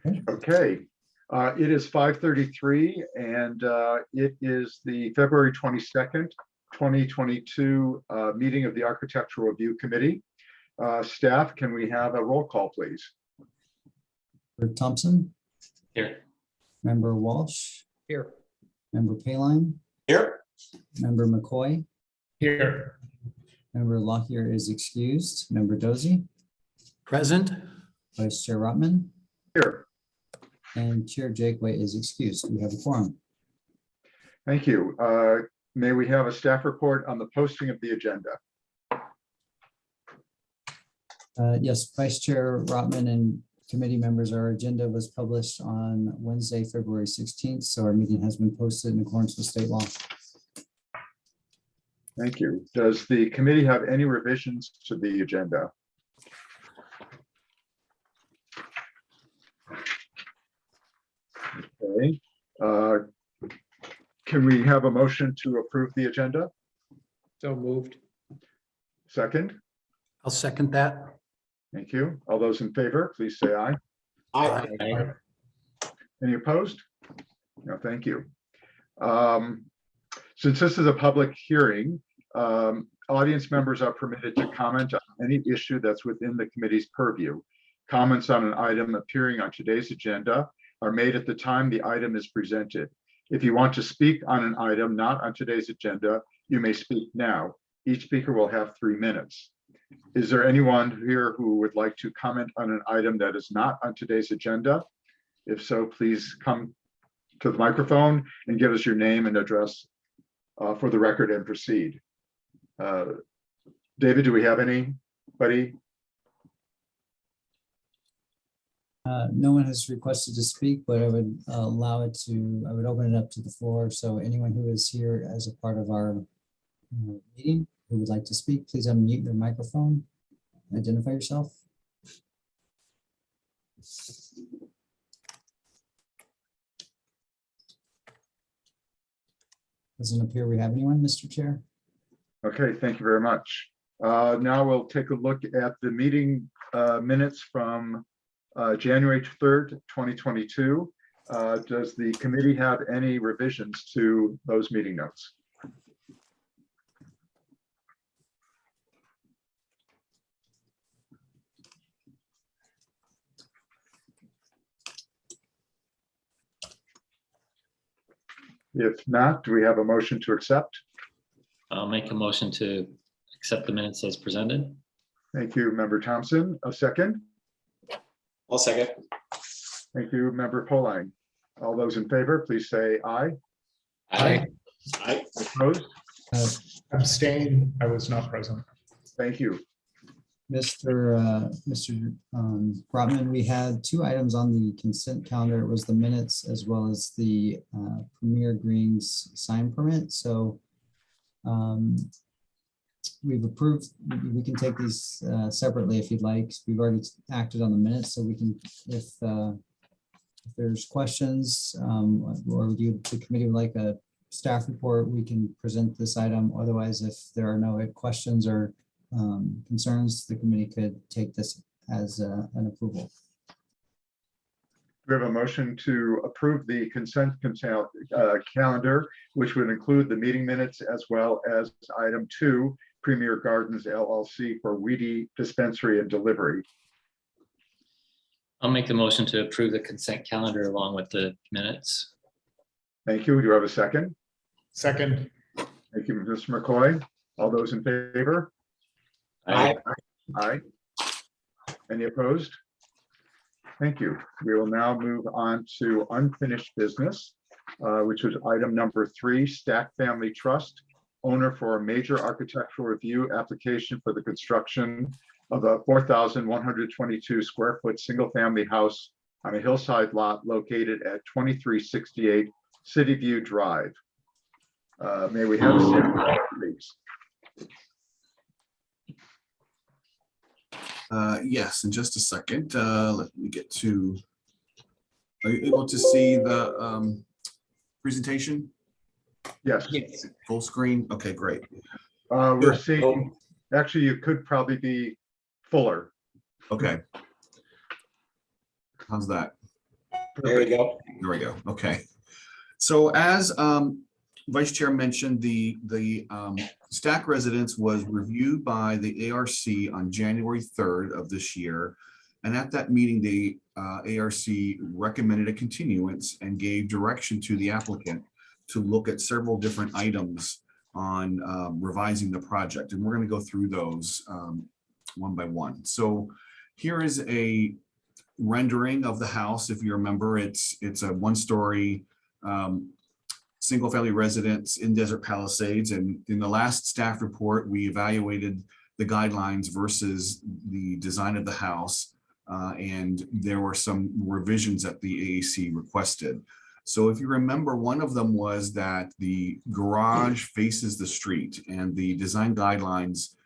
Okay, it is 5:33 and it is the February 22nd, 2022 meeting of the Architectural Review Committee. Staff, can we have a roll call, please? Member Thompson. Here. Member Walsh. Here. Member Paline. Here. Member McCoy. Here. Member Lockyer is excused. Member Dozy. Present. Vice Chair Rotman. Here. And Chair Jakeway is excused. We have a quorum. Thank you. May we have a staff report on the posting of the agenda? Yes, Vice Chair Rotman and committee members, our agenda was published on Wednesday, February 16th. So our meeting has been posted in accordance with state law. Thank you. Does the committee have any revisions to the agenda? Okay. Can we have a motion to approve the agenda? So moved. Second? I'll second that. Thank you. All those in favor, please say aye. Aye. Any opposed? No, thank you. Since this is a public hearing, audience members are permitted to comment on any issue that's within the committee's purview. Comments on an item appearing on today's agenda are made at the time the item is presented. If you want to speak on an item not on today's agenda, you may speak now. Each speaker will have 3 minutes. Is there anyone here who would like to comment on an item that is not on today's agenda? If so, please come to the microphone and give us your name and address for the record and proceed. David, do we have anybody? No one has requested to speak, but I would I would open it up to the floor. So anyone who is here as a part of our meeting who would like to speak, please unmute your microphone. Identify yourself. Doesn't appear we have anyone, Mr. Chair. Okay, thank you very much. Now we'll take a look at the meeting minutes from January 3rd, 2022. Does the committee have any revisions to those meeting notes? If not, do we have a motion to accept? I'll make a motion to accept the minutes as presented. Thank you, Member Thompson. A second? I'll second. Thank you, Member Paline. All those in favor, please say aye. Aye. Opposed? Abstain, I was not present. Thank you. Mr. Brotman, we had 2 items on the consent calendar. It was the minutes as well as the Premier Greens sign permit. So we've approved, we can take these separately if you'd like. We've already acted on the minutes, so we can, if there's questions or the committee would like a staff report, we can present this item. Otherwise, if there are no questions or concerns, the committee could take this as an approval. We have a motion to approve the consent calendar, which would include the meeting minutes as well as item 2, Premier Gardens LLC for Weedy Dispensary and Delivery. I'll make the motion to approve the consent calendar along with the minutes. Thank you. Do you have a second? Second. Thank you, Mr. McCoy. All those in favor? Aye. Aye. Any opposed? Thank you. We will now move on to unfinished business, which was item number 3, Stack Family Trust, owner for a major architectural review application for the construction of a 4,122 square foot single family house on a hillside lot located at 2368 City View Drive. May we have a statement, please? Yes, in just a second. Let me get to. Are you able to see the presentation? Yes. Full screen? Okay, great. We're seeing, actually, you could probably be fuller. Okay. How's that? There you go. There we go. Okay. So as Vice Chair mentioned, the Stack residence was reviewed by the ARC on January 3rd of this year. And at that meeting, the ARC recommended a continuance and gave direction to the applicant to look at several different items on revising the project. And we're going to go through those one by one. So here is a rendering of the house. If you remember, it's a one-story single-family residence in Desert Palisades. And in the last staff report, we evaluated the guidelines versus the design of the house. And there were some revisions that the AAC requested. So if you remember, one of them was that the garage faces the street, and the design guidelines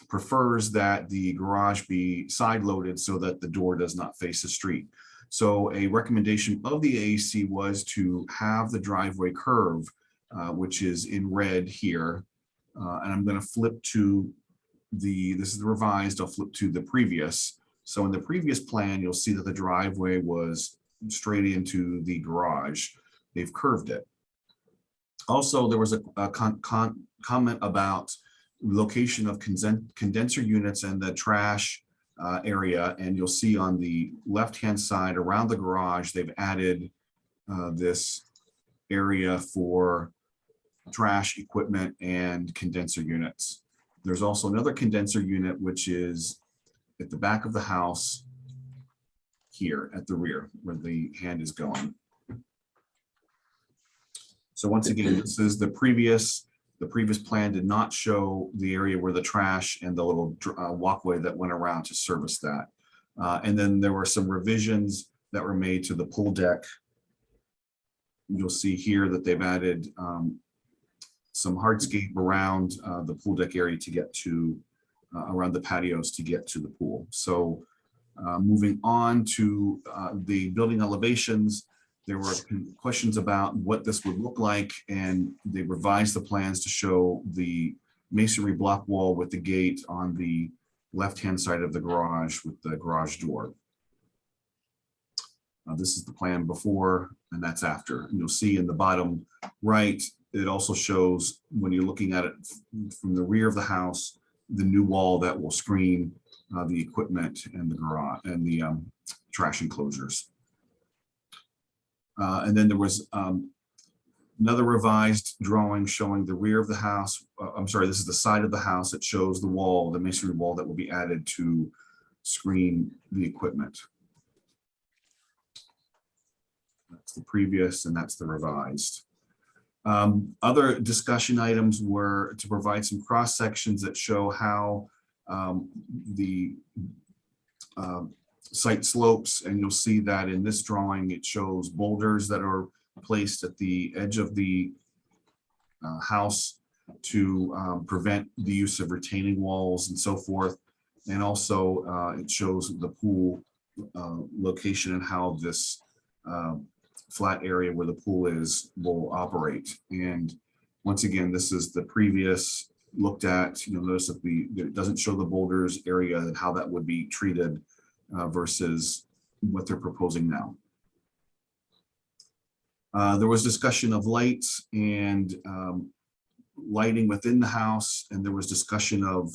prefers that the garage be side-loaded so that the door does not face the street. So a recommendation of the AAC was to have the driveway curve, which is in red here. And I'm going to flip to this is the revised, I'll flip to the previous. So in the previous plan, you'll see that the driveway was straight into the garage. They've curved it. Also, there was a comment about location of condenser units and the trash area. And you'll see on the left-hand side around the garage, they've added this area for trash equipment and condenser units. There's also another condenser unit, which is at the back of the house here at the rear where the hand is going. So once again, this is the previous plan did not show the area where the trash and the little walkway that went around to service that. And then there were some revisions that were made to the pool deck. You'll see here that they've added some hardscape around the pool deck area to get to around the patios to get to the pool. So moving on to the building elevations, there were questions about what this would look like, and they revised the plans to show the masonry block wall with the gate on the left-hand side of the garage with the garage door. This is the plan before, and that's after. And you'll see in the bottom right, it also shows when you're looking at it from the rear of the house, the new wall that will screen the equipment and the garage and the trash enclosures. And then there was another revised drawing showing the rear of the house. I'm sorry, this is the side of the house. It shows the wall, the masonry wall that will be added to screen the equipment. That's the previous, and that's the revised. Other discussion items were to provide some cross sections that show how the site slopes, and you'll see that in this drawing, it shows boulders that are placed at the edge of the house to prevent the use of retaining walls and so forth. And also it shows the pool location and how this flat area where the pool is will operate. And once again, this is the previous looked at. You'll notice that it doesn't show the boulders area and how that would be treated versus what they're proposing now. There was discussion of lights and lighting within the house, and there was discussion of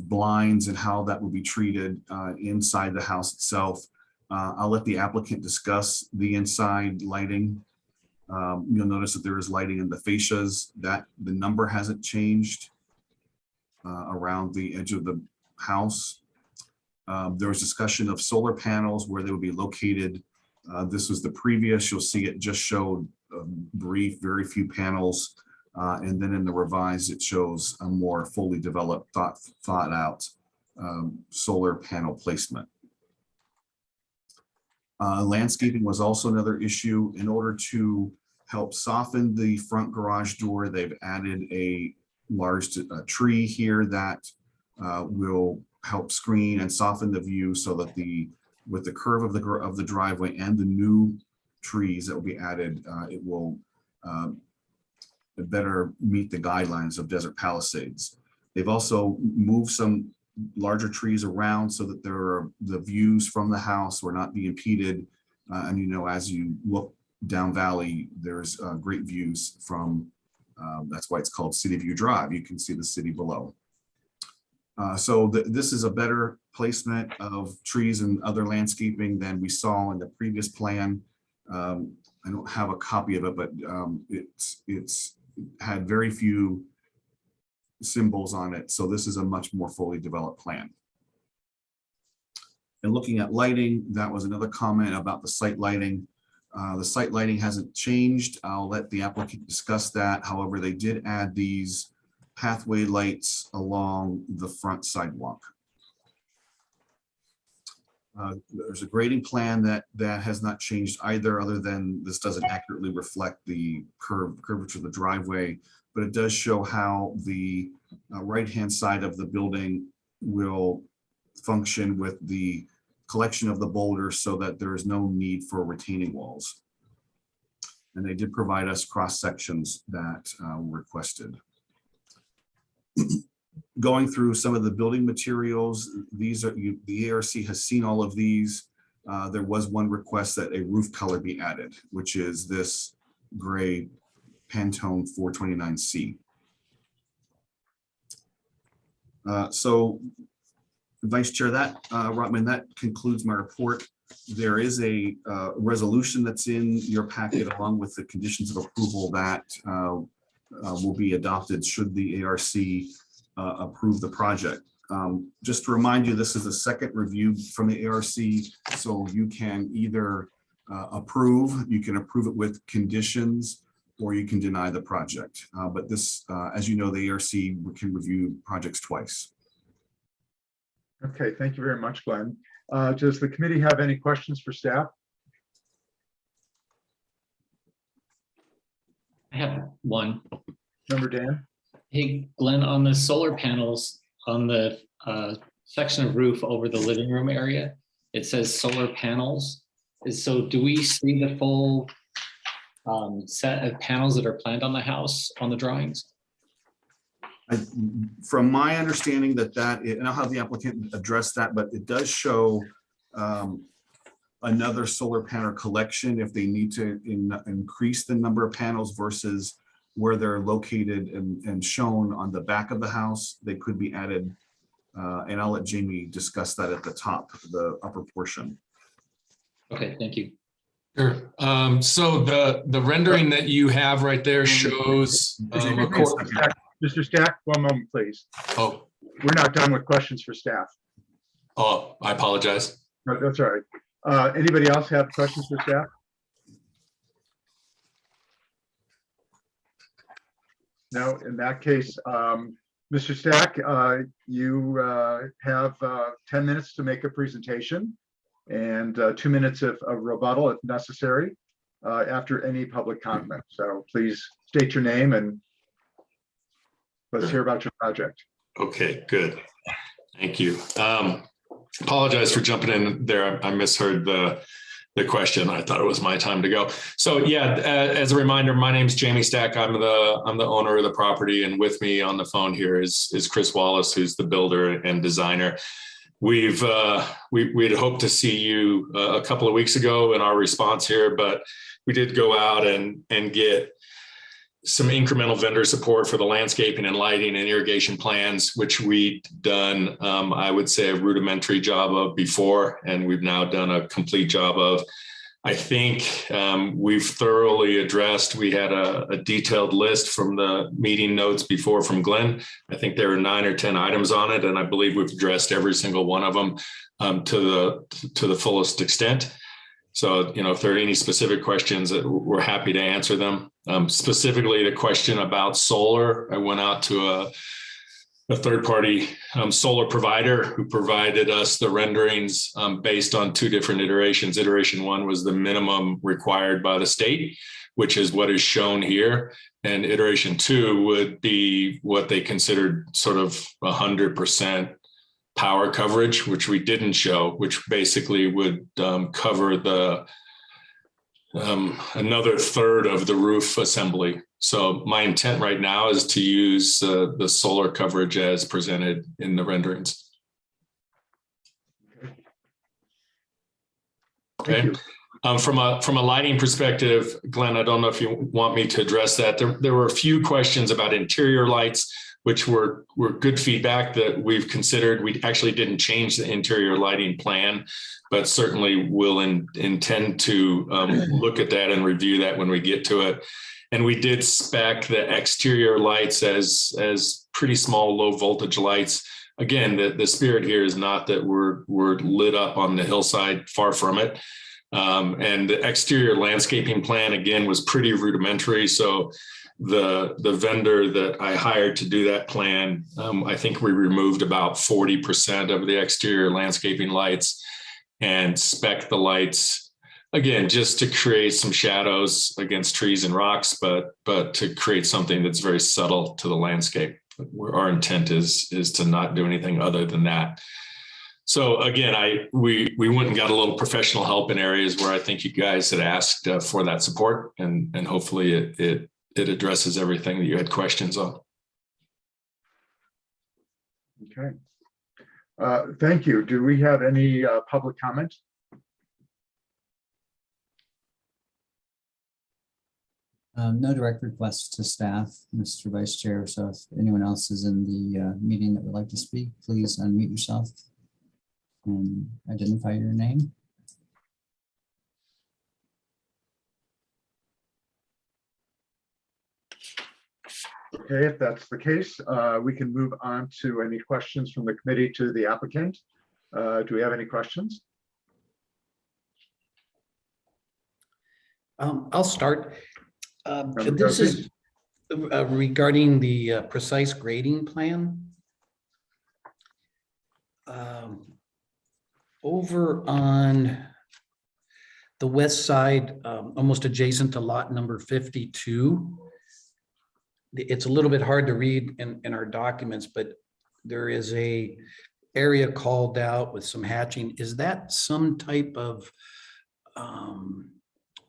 blinds and how that would be treated inside the house itself. I'll let the applicant discuss the inside lighting. You'll notice that there is lighting in the fascias, that the number hasn't changed around the edge of the house. There was discussion of solar panels where they would be located. This was the previous. You'll see it just showed brief, very few panels. And then in the revised, it shows a more fully developed, thought out solar panel placement. Landscaping was also another issue. In order to help soften the front garage door, they've added a large tree here that will help screen and soften the view so that with the curve of the driveway and the new trees that will be added, it will better meet the guidelines of Desert Palisades. They've also moved some larger trees around so that the views from the house will not be impeded And as you look down valley, there's great views from, that's why it's called City View Drive. You can see the city below. So this is a better placement of trees and other landscaping than we saw in the previous plan. I don't have a copy of it, but it's had very few symbols on it. So this is a much more fully developed plan. And looking at lighting, that was another comment about the site lighting. The site lighting hasn't changed. I'll let the applicant discuss that. However, they did add these pathway lights along the front sidewalk. There's a grading plan that has not changed either, other than this doesn't accurately reflect the curvature of the driveway, but it does show how the right-hand side of the building will function with the collection of the boulders so that there is no need for retaining walls. And they did provide us cross sections that were requested. Going through some of the building materials, these are the ARC has seen all of these. There was one request that a roof color be added, which is this gray Pantone 429C. So, Vice Chair, Rotman, that concludes my report. There is a resolution that's in your packet along with the conditions of approval that will be adopted should the ARC approve the project. Just to remind you, this is the second review from the ARC, so you can either approve it with conditions, or you can deny the project. But this, as you know, the ARC can review projects twice. Okay, thank you very much, Glenn. Does the committee have any questions for staff? I have one. Member Dan? Hey, Glenn, on the solar panels on the section of roof over the living room area, it says solar panels. So do we see the full set of panels that are planned on the house on the drawings? From my understanding and I'll have the applicant address that, but it does show another solar panel collection if they need to increase the number of panels versus where they're located and shown on the back of the house. They could be added, and I'll let Jamie discuss that at the top, the upper portion. Okay, thank you. Sure. So the rendering that you have right there shows. Mr. Stack, one moment, please. Oh, We're not done with questions for staff. I apologize. No, that's all right. Anybody else have questions for staff? No, in that case, Mr. Stack, you have 10 minutes to make a presentation and 2 minutes of rebuttal if necessary after any public comment. So please state your name and let's hear about your project. Okay, good. Thank you. Apologize for jumping in there. I misheard the question. I thought it was my time to go. So yeah, as a reminder, my name is Jamie Stack. I'm the owner of the property, and with me on the phone here is Chris Wallace, who's the builder and designer. We'd hoped to see you a couple of weeks ago in our response here, but we did go out and get some incremental vendor support for the landscaping and lighting and irrigation plans, which we'd done, I would say, a rudimentary job of before, and we've now done a complete job of. I think we've thoroughly addressed. We had a detailed list from the meeting notes before from Glenn. I think there were 9 or 10 items on it, and I believe we've addressed every single one of them to the fullest extent. So, if there are any specific questions, we're happy to answer them. Specifically, the question about solar, I went out to a third-party solar provider who provided us the renderings based on 2 different iterations. Iteration 1 was the minimum required by the state, which is what is shown here. And iteration 2 would be what they considered sort of 100% power coverage, which we didn't show, which basically would cover the another third of the roof assembly. So my intent right now is to use the solar coverage as presented in the renderings. Thank Okay. you. From a lighting perspective, Glenn, I don't know if you want me to address that. There were a few questions about interior lights, which were good feedback that we've considered. We actually didn't change the interior lighting plan, but certainly will intend to look at that and review that when we get to it. And we did spec the exterior lights as pretty small, low voltage lights. Again, the spirit here is not that we're lit up on the hillside, far from it. And the exterior landscaping plan, again, was pretty rudimentary. So the vendor that I hired to do that plan, I think we removed about 40% of the exterior landscaping lights and spec the lights, again, just to create some shadows against trees and rocks, but to create something that's very subtle to the landscape. Our intent is to not do anything other than that. So again, we went and got a little professional help in areas where I think you guys had asked for that support, and hopefully it addresses everything that you had questions on. Okay. Thank you. Do we have any public comment? No direct requests to staff, Mr. Vice Chair. So if anyone else is in the meeting that would like to speak, please unmute yourself and identify your name. Okay, if that's the case, we can move on to any questions from the committee to the applicant. Do we have any questions? I'll start. This is regarding the precise grading plan. Over on the west side, almost adjacent to lot number 52, it's a little bit hard to read in our documents, but there is a area called out with some hatching. Is that some type of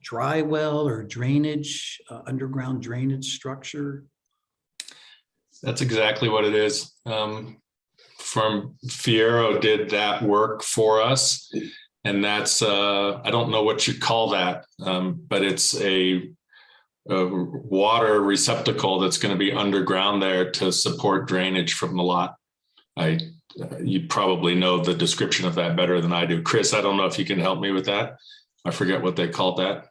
dry well or drainage, underground drainage structure? That's exactly what it is. From Fierro did that work for us, and that's I don't know what you'd call that, but it's a water receptacle that's going to be underground there to support drainage from the lot. You probably know the description of that better than I do. Chris, I don't know if you can help me with that. I forget what they called that.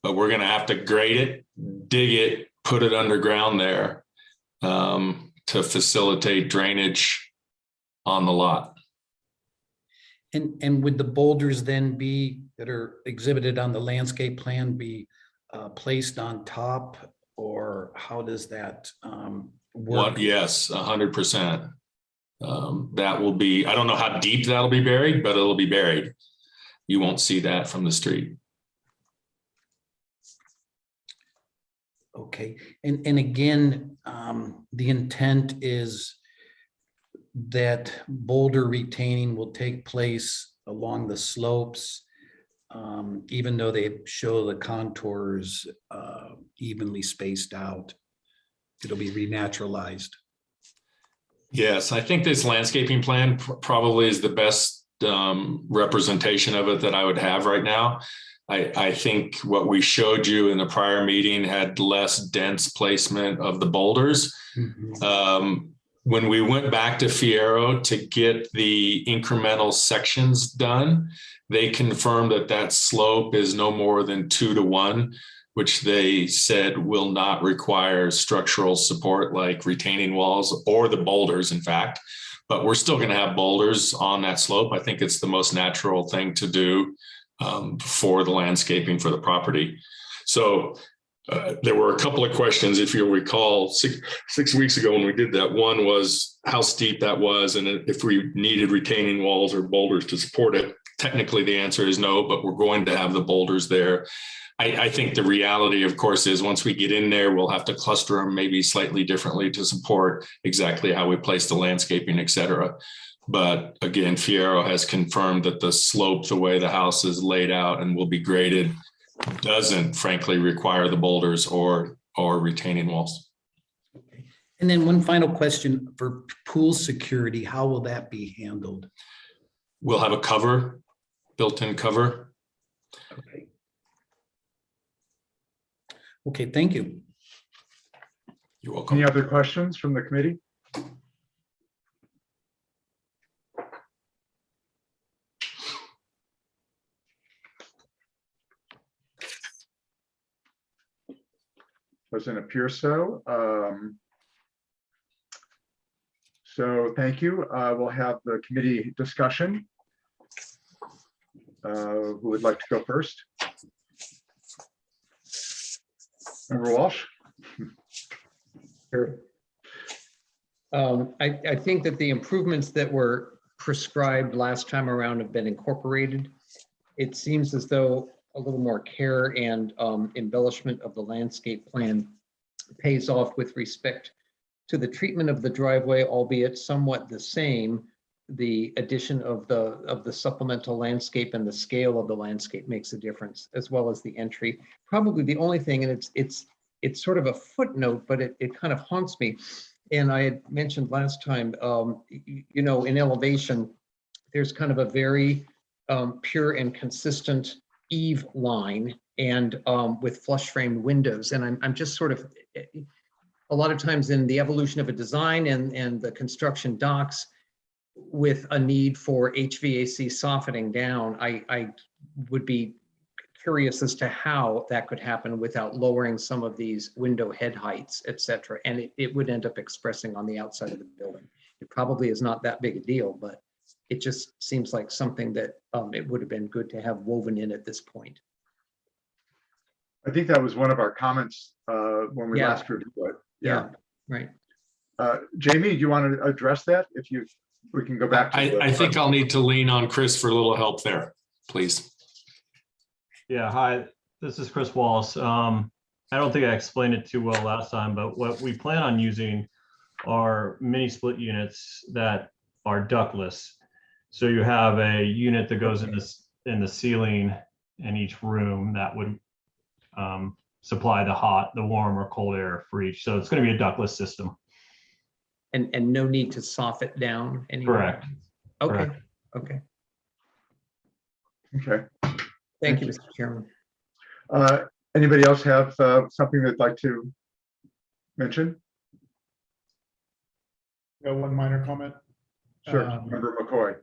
But we're going to have to grade it, dig it, put it underground there to facilitate drainage on the lot. And would the boulders then be, that are exhibited on the landscape plan, be placed on top, or how does that work? Yes, 100%. That will be, I don't know how deep that'll be buried, but it'll be buried. You won't see that from the street. Okay, and again, the intent is that boulder retaining will take place along the slopes, even though they show the contours evenly spaced out. It'll be renaturalized. Yes, I think this landscaping plan probably is the best representation of it that I would have right now. I think what we showed you in the prior meeting had less dense placement of the boulders. Mm-hmm. When we went back to Fierro to get the incremental sections done, they confirmed that that slope is no more than 2 to 1, which they said will not require structural support like retaining walls or the boulders, in fact. But we're still going to have boulders on that slope. I think it's the most natural thing to do for the landscaping for the property. So there were a couple of questions, if you'll recall, six weeks ago when we did that. One was how steep that was, and if we needed retaining walls or boulders to support it. Technically, the answer is no, but we're going to have the boulders there. I think the reality, of course, is once we get in there, we'll have to cluster them maybe slightly differently to support exactly how we place the landscaping, et cetera. But again, Fierro has confirmed that the slope, the way the house is laid out and will be graded, doesn't frankly require the boulders or retaining walls. Okay. And then one final question for pool security, how will that be handled? We'll have a cover, built-in cover. Okay. Okay, thank you. You're welcome. Any other questions from the committee? Doesn't appear so. So thank you. We'll have the committee discussion. Who would like to go first? Member Walsh? Sure. I think that the improvements that were prescribed last time around have been incorporated. It seems as though a little more care and embellishment of the landscape plan pays off with respect to the treatment of the driveway, albeit somewhat the same. The addition of the supplemental landscape and the scale of the landscape makes a difference, as well as the entry. Probably the only thing, and it's sort of a footnote, but it kind of haunts me. And I had mentioned last time, you know, in elevation, there's kind of a very pure and consistent eave line and with flush framed windows. And I'm just sort of, a lot of times in the evolution of a design and the construction docks with a need for HVAC softening down, I would be curious as to how that could happen without lowering some of these window head heights, et cetera. And it would end up expressing on the outside of the building. It probably is not that big a deal, but it just seems like something that it would have been good to have woven in at this point. I think that was one of our comments when we Yeah. last reviewed it. Yeah, right. Jamie, do you want to address that? If we can go back to I think I'll need to lean on Chris for a little help there, please. Yeah, hi, this is Chris Wallace. I don't think I explained it too well last time, but what we plan on using are mini split units that are ductless. So you have a unit that goes in the ceiling in each room that would supply the warm or cold air for each. So it's going to be a ductless system. And no need to soften it down anymore? Correct. Okay, Correct. okay. Okay. Thank you, Mr. Chairman. Anybody else have something they'd like to mention? Got one minor comment. Sure, Member McCoy.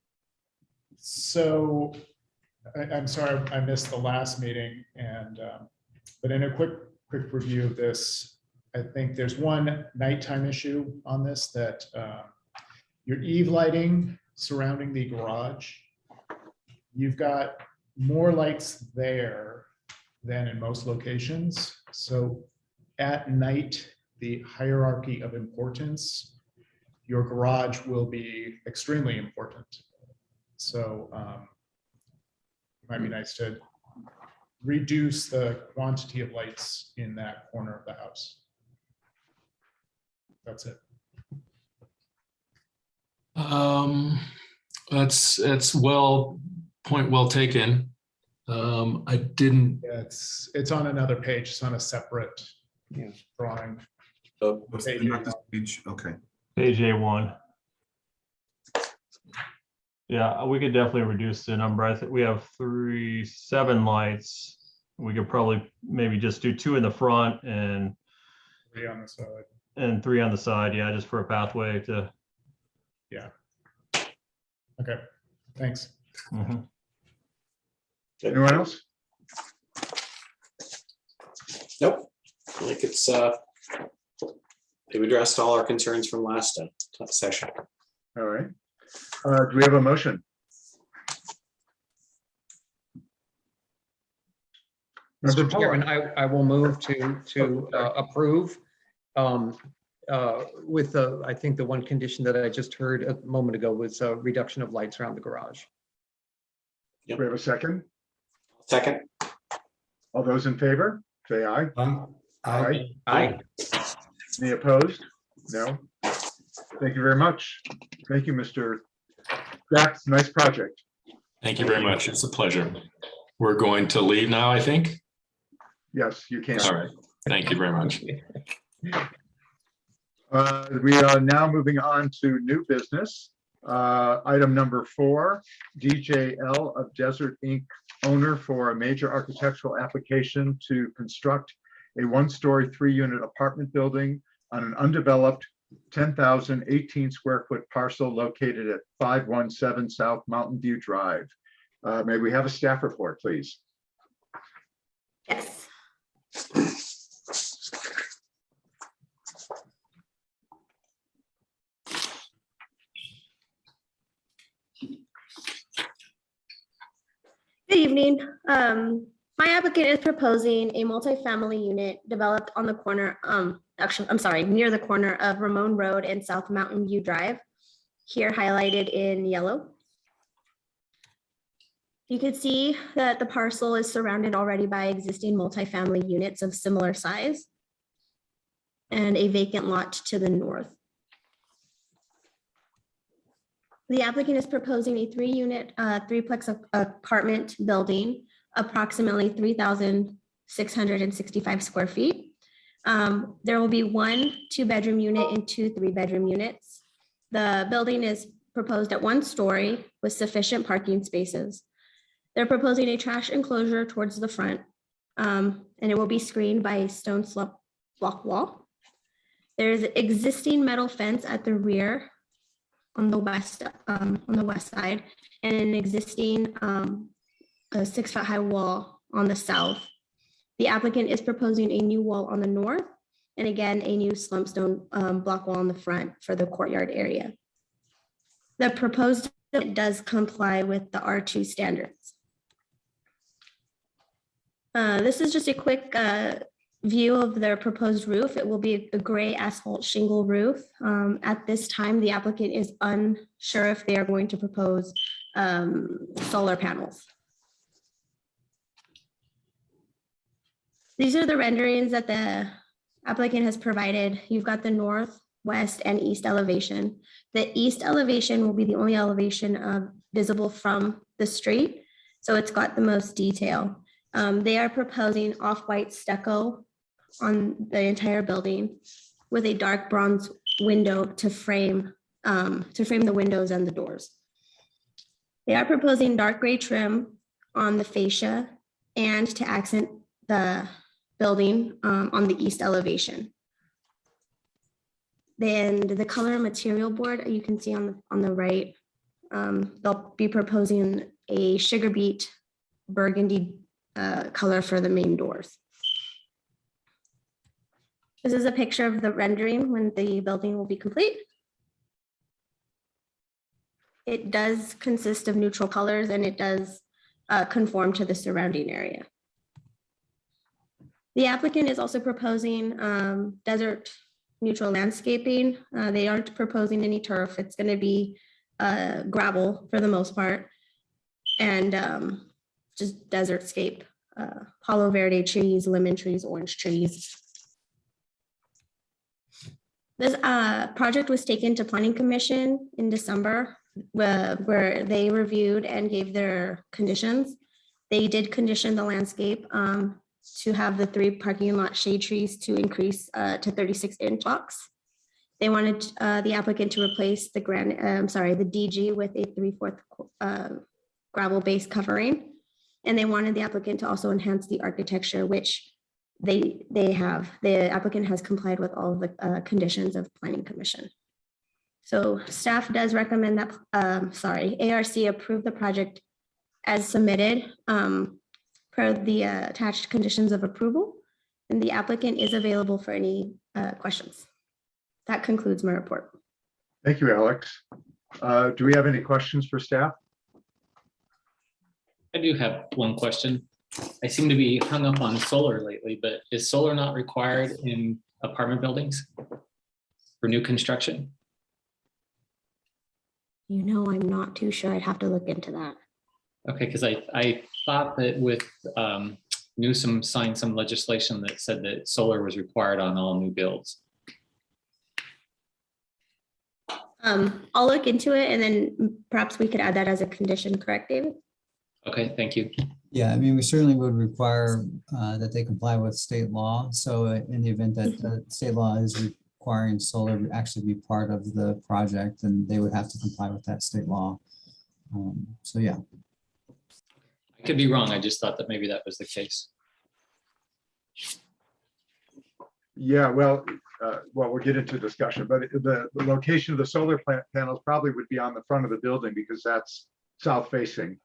So I'm sorry, I missed the last meeting but in a quick review of this, I think there's one nighttime issue on this that your eave lighting surrounding the garage, you've got more lights there than in most locations. So at night, the hierarchy of importance, your garage will be extremely important. So it might be nice to reduce the quantity of lights in that corner of the house. That's it. That's point well taken. I didn't. Yeah, it's on another page. It's on a separate drawing. What's Page not A1. this page? Okay. Page A1. Yeah, we could definitely reduce the number. I think we have 7 lights. We could probably maybe just do 2 in the front and 3 on the side. and 3 on the side. Yeah, just for a pathway to. Yeah. Okay. Thanks. Mhm. Anyone else? Nope. I think it's they've addressed all our concerns from last session. All right. Do we have a motion? Member Mr. Chairman, Pollak. I will move to approve with I think the one condition that I just heard a moment ago was a reduction of lights around the garage. Do we have a second? Second. All those in favor, say aye. Aye. Aye. Any opposed? No. Thank you very much. Thank you, Mr. Jack. Nice project. Thank you very much. It's a pleasure. We're going to leave now, I think. Yes, you can. All right. Thank you very much. We are now moving on to new business. Item number 4, DJL of Desert Inc., owner for a major architectural application to construct a one-story, 3-unit apartment building on an undeveloped 10,018 square foot parcel located at 517 South Mountain View Drive. May we have a staff report, please? Yes. Good evening. My applicant is proposing a multifamily unit developed on the corner, near the corner of Ramon Road and South Mountain View Drive, here highlighted in yellow. You can see that the parcel is surrounded already by existing multifamily units of similar size and a vacant lot to the north. The applicant is proposing a 3-unit, 3-plex apartment building, approximately 3,665 square feet. There will be 1 2-bedroom unit and 2 3-bedroom units. The building is proposed at 1 story with sufficient parking spaces. They're proposing a trash enclosure towards the front, and it will be screened by a stone slope block wall. There's existing metal fence at the rear on the west side, and an existing 6-foot-high wall on the south. The applicant is proposing a new wall on the north, and again, a new slumpstone block wall on the front for the courtyard area. The proposed does comply with the R2 standards. This is just a quick view of their proposed roof. It will be a gray asphalt shingle roof. At this time, the applicant is unsure if they are going to propose solar panels. These are the renderings that the applicant has provided. You've got the north, west, and east elevation. The east elevation will be the only elevation visible from the street, so it's got the most detail. They are proposing off-white stucco on the entire building with a dark bronze window to frame the windows and the doors. They are proposing dark gray trim on the fascia and to accent the building on the east elevation. Then the color and material board you can see on the right, they'll be proposing a sugar beet burgundy color for the main doors. This is a picture of the rendering when the building will be complete. It does consist of neutral colors, and it does conform to the surrounding area. The applicant is also proposing desert neutral landscaping. They aren't proposing any turf. It's going to be gravel for the most part, and just desert scape, Palo Verde trees, lemon trees, orange trees. This project was taken to Planning Commission in December, where they reviewed and gave their conditions. They did condition the landscape to have the 3 parking lot shade trees to increase to 36-inch blocks. They wanted the applicant to replace the DG with a 3/4 gravel base covering. And they wanted the applicant to also enhance the architecture, which they have. The applicant has complied with all of the conditions of Planning Commission. So staff does recommend that ARC approve the project as submitted per the attached conditions of approval, and the applicant is available for any questions. That concludes my report. Thank you, Alex. Do we have any questions for staff? I do have one question. I seem to be hung up on solar lately, but is solar not required in apartment buildings for new construction? You know, I'm not too sure. I'd have to look into that. Okay, because I thought that with Newsom signed some legislation that said that solar was required on all new builds. I'll look into it, and then perhaps we could add that as a condition, correct, David? Okay, thank you. Yeah, I mean, we certainly would require that they comply with state law. So in the event that state law is requiring solar to actually be part of the project, and they would have to comply with that state law. So yeah, I could be wrong. I just thought that maybe that was the case. Yeah, well, we'll get into discussion, but the location of the solar panels probably would be on the front of the building because that's south facing.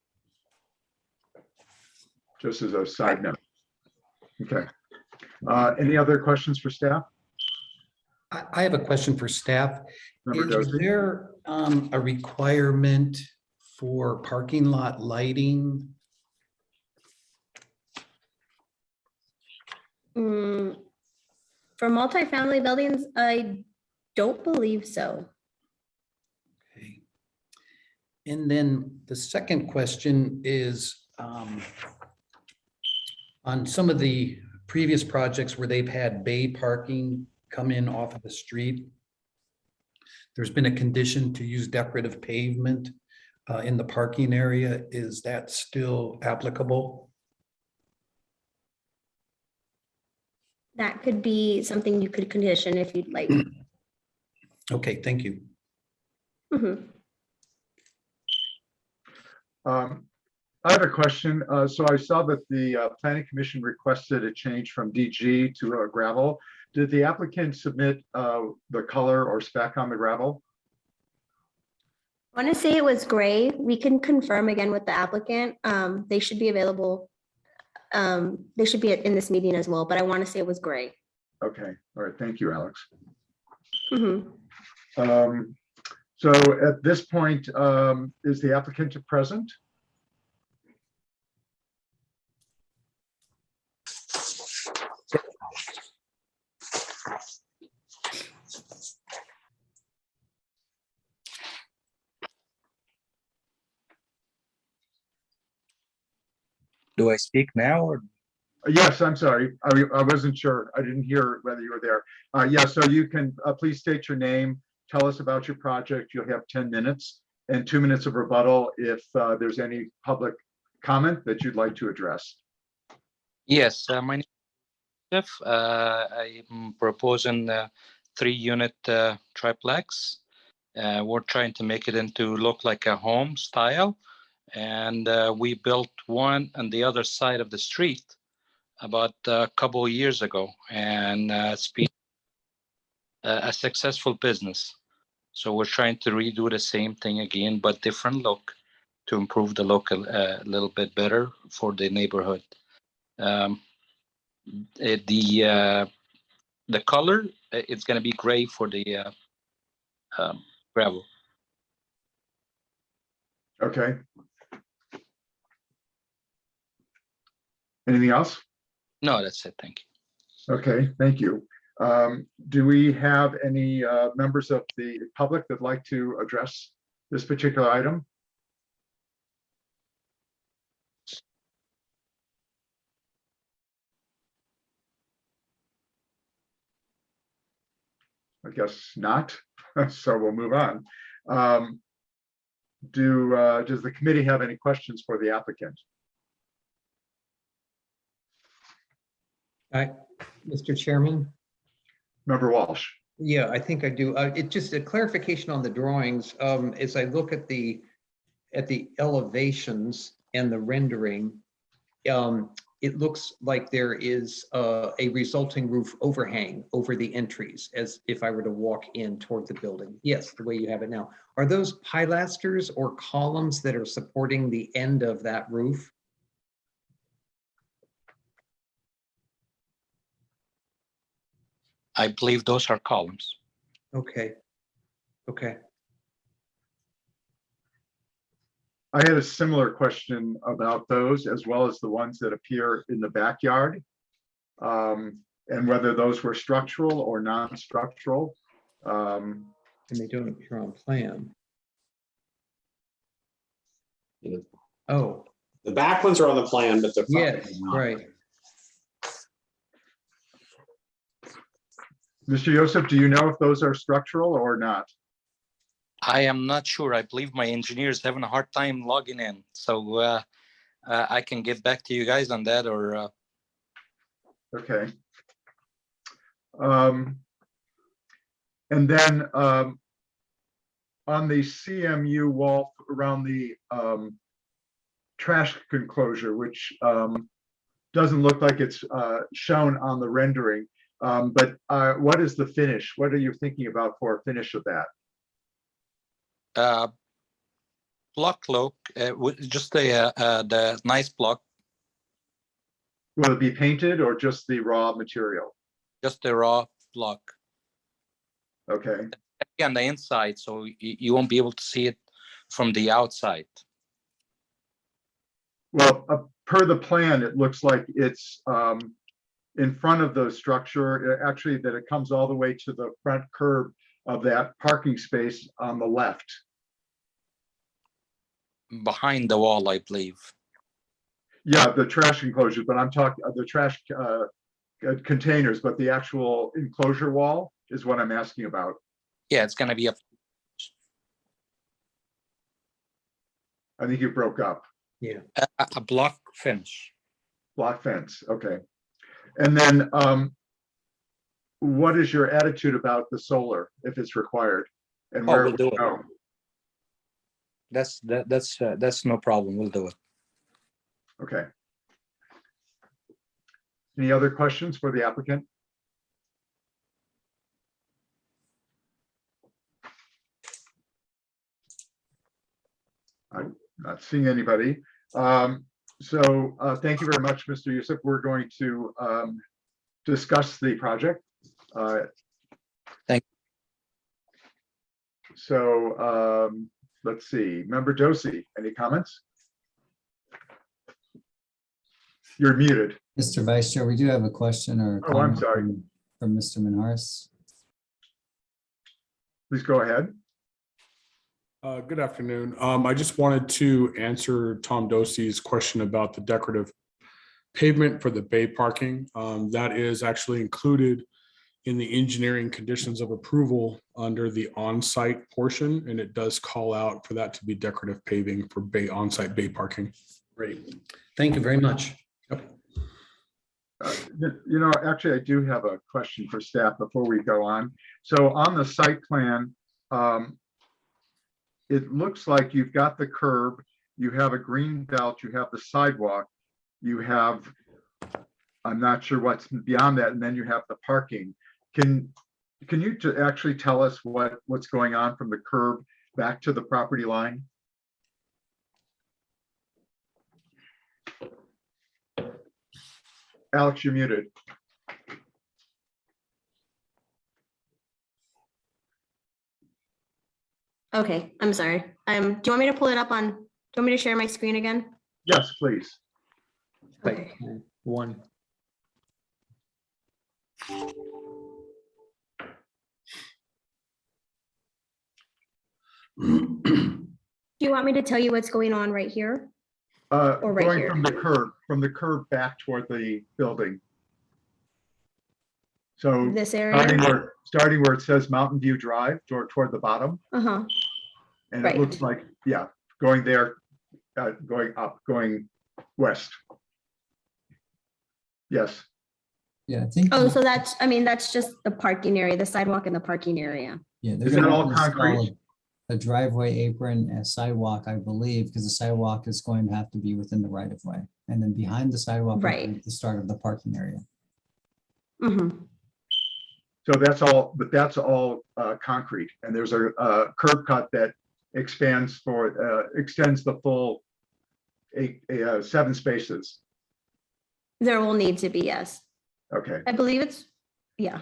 Just as a side note. Okay. Any other questions for staff? I have a question for staff. Member Is Dozy? there a requirement for parking lot lighting? For multifamily buildings, I don't believe so. Okay. And then the second question is on some of the previous projects where they've had bay parking come in off of the street, there's been a condition to use decorative pavement in the parking area. Is that still applicable? That could be something you could condition if you'd like. Okay, thank you. Mhm. I have a question. So I saw that the planning commission requested a change from DG to gravel. Did the applicant submit the color or spec on the gravel? I want to say it was gray. We can confirm again with the applicant. They should be available. They should be in this meeting as well, but I want to say it was gray. Okay, all right, thank you, Alex. Mhm. So at this point, is the applicant present? Do I speak now or? Yes, I'm sorry. I wasn't sure. I didn't hear whether you were there. Yeah, so you can please state your name, tell us about your project. You'll have 10 minutes and 2 minutes of rebuttal if there's any public comment that you'd like to address. Yes, my name is Jeff. I'm proposing a 3-unit triplex. We're trying to make it into look like a home style. And we built one on the other side of the street about a couple of years ago, and it's been a successful business. So we're trying to redo the same thing again, but different look to improve the look a little bit better for the neighborhood. The color, it's going to be gray for the gravel. Okay. Anything else? No, that's it. Thank you. Okay, thank you. Do we have any members of the public that'd like to address this particular item? I guess not, so we'll move on. Does the committee have any questions for the applicant? Mr. Chairman? Member Walsh. Yeah, I think I do. It just a clarification on the drawings. As I look at the elevations and the rendering, it looks like there is a resulting roof overhang over the entries, as if I were to walk in toward the building. Yes, the way you have it now. Are those pilasters or columns that are supporting the end of that roof? I believe those are columns. Okay. Okay. I had a similar question about those as well as the ones that appear in the backyard. And whether those were structural or non-structural. And they don't appear on plan. Yeah. Oh, The back ones are on the plan, but the front yes, is not. right. Mr. Joseph, do you know if those are structural or not? I am not sure. I believe my engineer is having a hard time logging in. So I can get back to you guys on that or. Okay. And then on the CMU wall around the trash enclosure, which doesn't look like it's shown on the rendering, but what is the finish? What are you thinking about for a finish of that? Block look, just the nice block, Will it be painted or just the raw material? just the raw block. Okay, On the inside, so you won't be able to see it from the outside. well, per the plan, it looks like it's in front of the structure, actually, that it comes all the way to the front curb of that parking space on the left. Behind the wall, I believe. Yeah, the trash enclosure, but I'm talking the trash containers, but the actual enclosure wall is what I'm asking about. Yeah, it's gonna be up. I think you broke up. A block finish. Block fence, okay. And then what is your attitude about the solar if it's required? And where we'll it do would it. go? That's no problem. We'll do it. Okay. Any other questions for the applicant? I'm not seeing anybody. So thank you very much, Mr. Youssef. We're going to discuss the project. Thank you. So let's see, Member Dosi, any comments? You're muted. Mr. Vice Chair, we do have a question or a Oh, I'm comment sorry. from Mr. Manharis. Please go ahead. Good afternoon. I just wanted to answer Tom Dosi's question about the decorative pavement for the bay parking. That is actually included in the engineering conditions of approval under the on-site portion, and it does call out for that to be decorative paving for bay on-site bay parking. Great. Thank you very much. You know, actually, I do have a question for staff before we go on. So on the site plan, it looks like you've got the curb, you have a green belt, you have the sidewalk, you have, I'm not sure what's beyond that, and then you have the parking. Can you actually tell us what's going on from the curb back to the property line? Alex, you're muted. Okay, I'm sorry. Do you want me to pull it up on, do you want me to share my screen again? Yes, please. Okay. One. Do you want me to tell you what's going on right here? Or right Going here? from the curb back toward the building. So This area? starting where it says Mountain View Drive toward the bottom. Uh-huh. And Right. it looks like, yeah, going there, going up, going west. Yes. Yeah, I think. Oh, so that's, I mean, that's just the parking area, the sidewalk and the parking area. Yeah, they're Is it gonna all install concrete? a driveway apron and sidewalk, I believe, because the sidewalk is going to have to be within the right of way. And then behind the sidewalk, will be Right. the start of the parking area. Mm-hmm. So that's all, but that's all concrete. And there's a curb cut that extends the full 7 spaces. There will need to be, yes. Okay. I believe it's, yeah.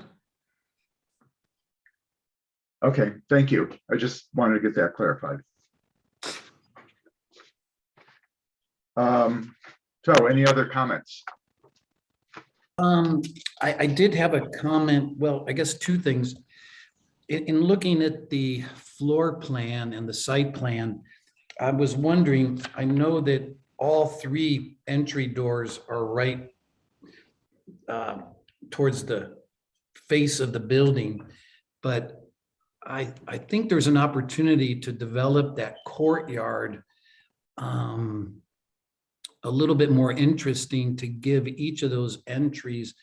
Okay, thank you. I just wanted to get that clarified. So any other comments? I did have a comment, well, I guess two things. In looking at the floor plan and the site plan, I was wondering, I know that all 3 entry doors are right towards the face of the building, but I think there's an opportunity to develop that courtyard a little bit more interesting, to give each of those entries,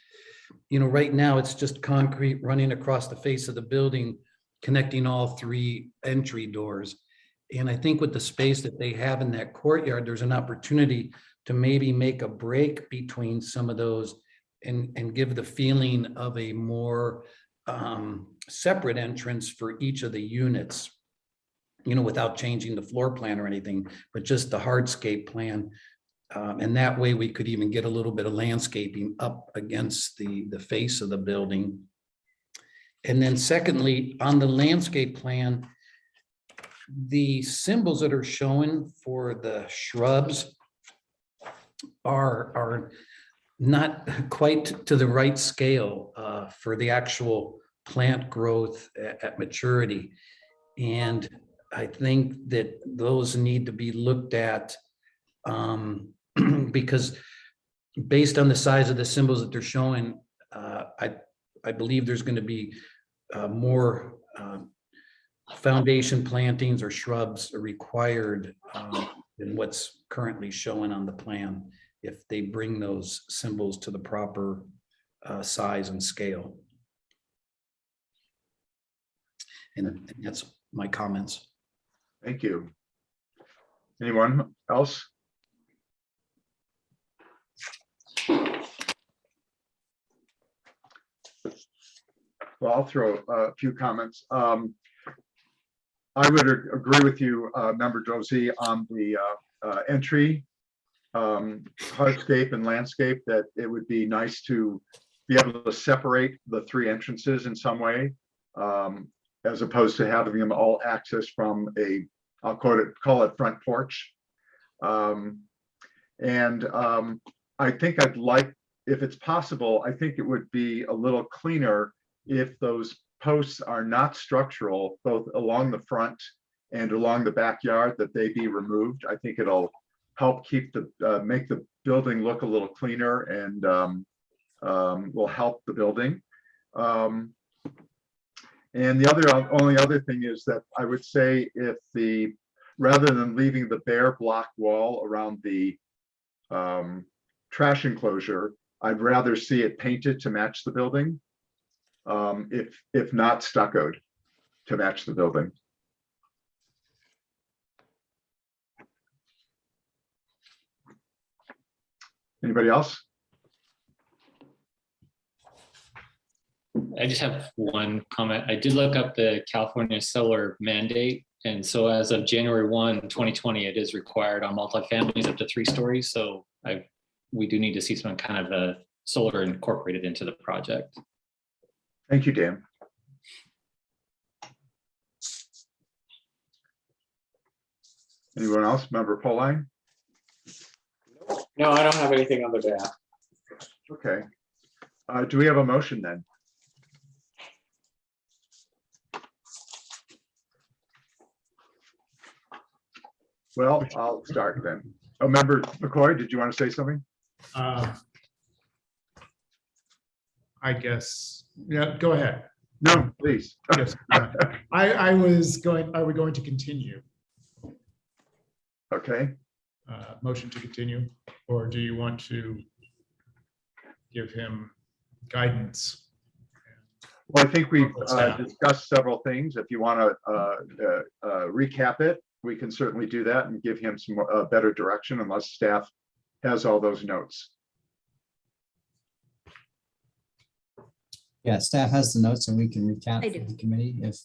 you know, right now it's just concrete running across the face of the building. connecting all three entry doors. And I think with the space that they have in that courtyard, there's an opportunity to maybe make a break between some of those and give the feeling of a more separate entrance for each of the units, without changing the floor plan or anything, but just the hardscape plan. And that way we could even get a little bit of landscaping up against the face of the building. And then secondly, on the landscape plan, the symbols that are shown for the shrubs are not quite to the right scale for the actual plant growth at maturity. And I think that those need to be looked at because based on the size of the symbols that they're showing, I believe there's going to be more foundation plantings or shrubs are required than what's currently shown on the plan if they bring those symbols to the proper size and scale. And that's my comments. Thank you. Anyone else? Well, I'll throw a few comments. I would agree with you, Member Josie, on the entry, hardscape and landscape, that it would be nice to be able to separate the three entrances in some way, as opposed to having them all accessed from I'll call it front porch. I think I'd like, if it's possible, I think it would be a little cleaner if those posts are not structural, both along the front and along the backyard, that they be removed. I think it'll help keep make the building look a little cleaner and will help the building. And the only other thing is that I would say, if rather than leaving the bare block wall around the trash enclosure, I'd rather see it painted to match the building. If not stuccoed to match the building. Anybody else? I just have one comment. I did look up the California solar mandate. And so as of January 1, 2020, it is required on multifamilies up to 3 stories. So we do need to see some kind of a solar incorporated into the project. Thank you, Dan. Anyone else? Member Pauline? No, I don't have anything on the back. Okay. Do we have a motion then? Well, I'll start then. Oh, Member McCoy, did you want to say something? I guess, yeah, go ahead. No, please. Yes. Are we going to continue? Okay. Motion to continue, or do you want to give him guidance? Well, I think we've discussed several things. If you want to recap it, we can certainly do that and give him some better direction, unless staff has all those notes. Yeah, staff has the notes and we can recap I for do. the committee if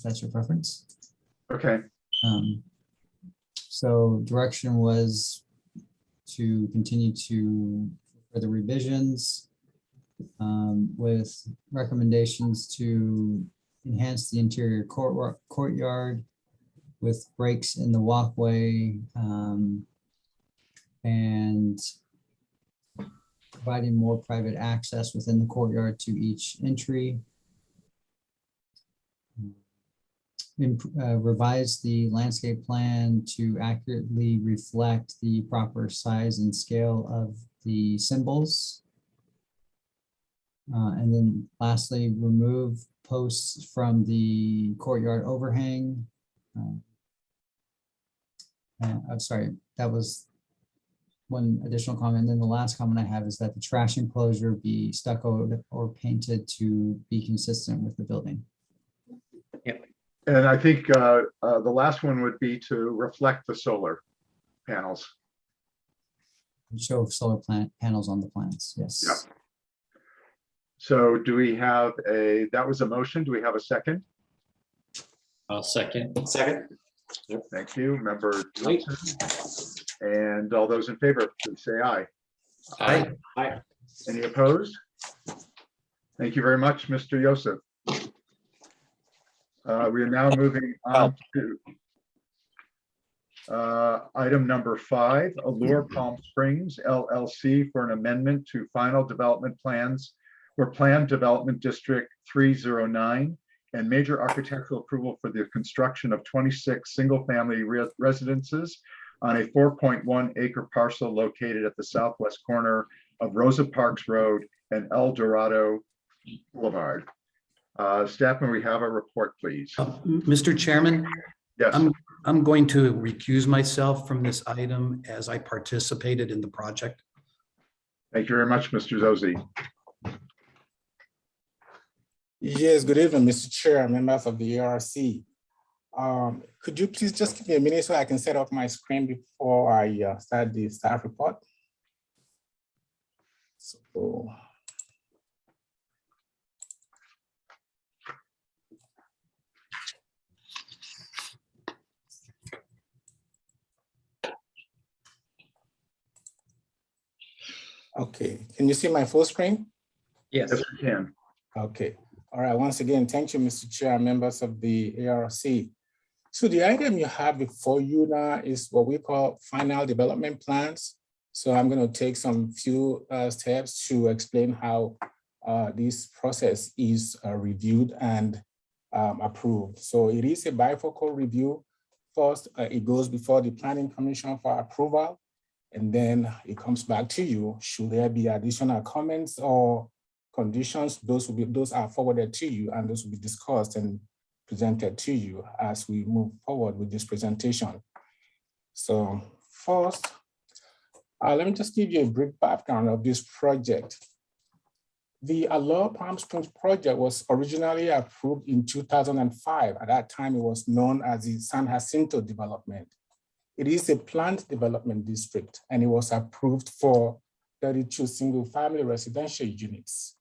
that's your preference. Okay. So direction was to continue to further revisions with recommendations to enhance the interior courtyard with breaks in the walkway and providing more private access within the courtyard to each entry. Revise the landscape plan to accurately reflect the proper size and scale of the symbols. And then lastly, remove posts from the courtyard overhang. I'm sorry, that was one additional comment. And then the last comment I have is that the trash enclosure be stuccoed or painted to be consistent with the building. And I think the last one would be to reflect the solar panels. Show solar panels on the plans, yes. Yeah. So do we have that was a motion. Do we have a second? I'll second. Second. Thank you, Member Wait. Johnson. And all those in favor, please say aye. Aye. Aye. Any opposed? Thank you very much, Mr. Yosef. We are now moving on to item number 5, Allure Palm Springs LLC for an amendment to final development plans for Planned Development District 309 and major architectural approval for the construction of 26 single-family residences on a 4.1 acre parcel located at the southwest corner of Rosa Parks Road and El Dorado Boulevard. Staff, may we have a report, please? Mr. Chairman, Yes. I'm going to recuse myself from this item as I participated in the project. Thank you very much, Mr. Zosey. Yes, good evening, Mr. Chair, members of the ARC. Could you please just give me a minute so I can set up my screen before I start the staff report? So, okay, can you see my full screen? Yes. Yes, we can. Okay. All right. Once again, thank you, Mr. Chair, members of the ARC. So the item you have before you now is what we call final development plans. So I'm going to take some few steps to explain how this process is reviewed and approved. So it is a bifocal review. First, it goes before the Planning Commission for approval, and then it comes back to you. Should there be additional comments or conditions, those are forwarded to you, and those will be discussed and presented to you as we move forward with this presentation. So first, let me just give you a brief background of this project. The Allure Palm Springs project was originally approved in 2005. At that time, it was known as the San Jacinto development. It is a planned development district, and it was approved for 32 single-family residential units.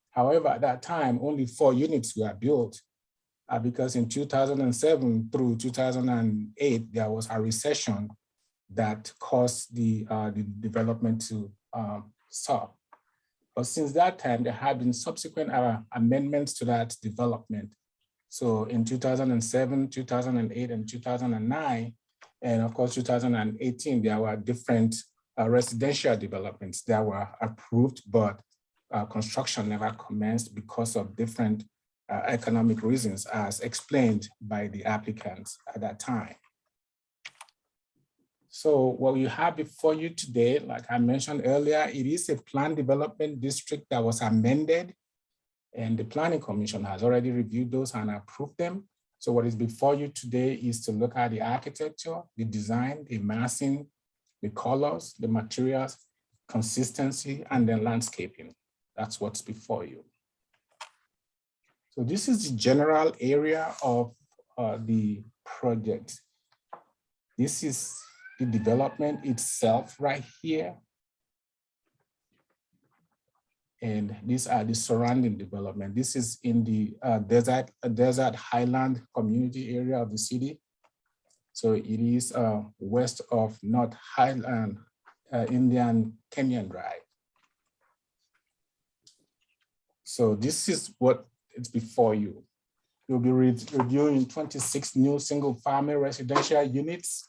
However, at that time, only 4 units were built because in 2007 through 2008, there was a recession that caused the development to stop. But since that time, there have been subsequent amendments to that development. So in 2007, 2008, and 2009, and of course, 2018, there were different residential developments that were approved, but construction never commenced because of different economic reasons as explained by the applicants at that time. So what you have before you today, like I mentioned earlier, it is a planned development district that was amended, and the Planning Commission has already reviewed those and approved them. So what is before you today is to look at the architecture, the design, the massing, the colors, the materials, consistency, and then landscaping. That's what's before you. So this is the general area of the project. This is the development itself right here. And these are the surrounding development. This is in the desert highland community area of the city. So it is west of North Highland Indian Canyon Drive. So this is what it's before you. You'll be reviewing 26 new single-family residential units.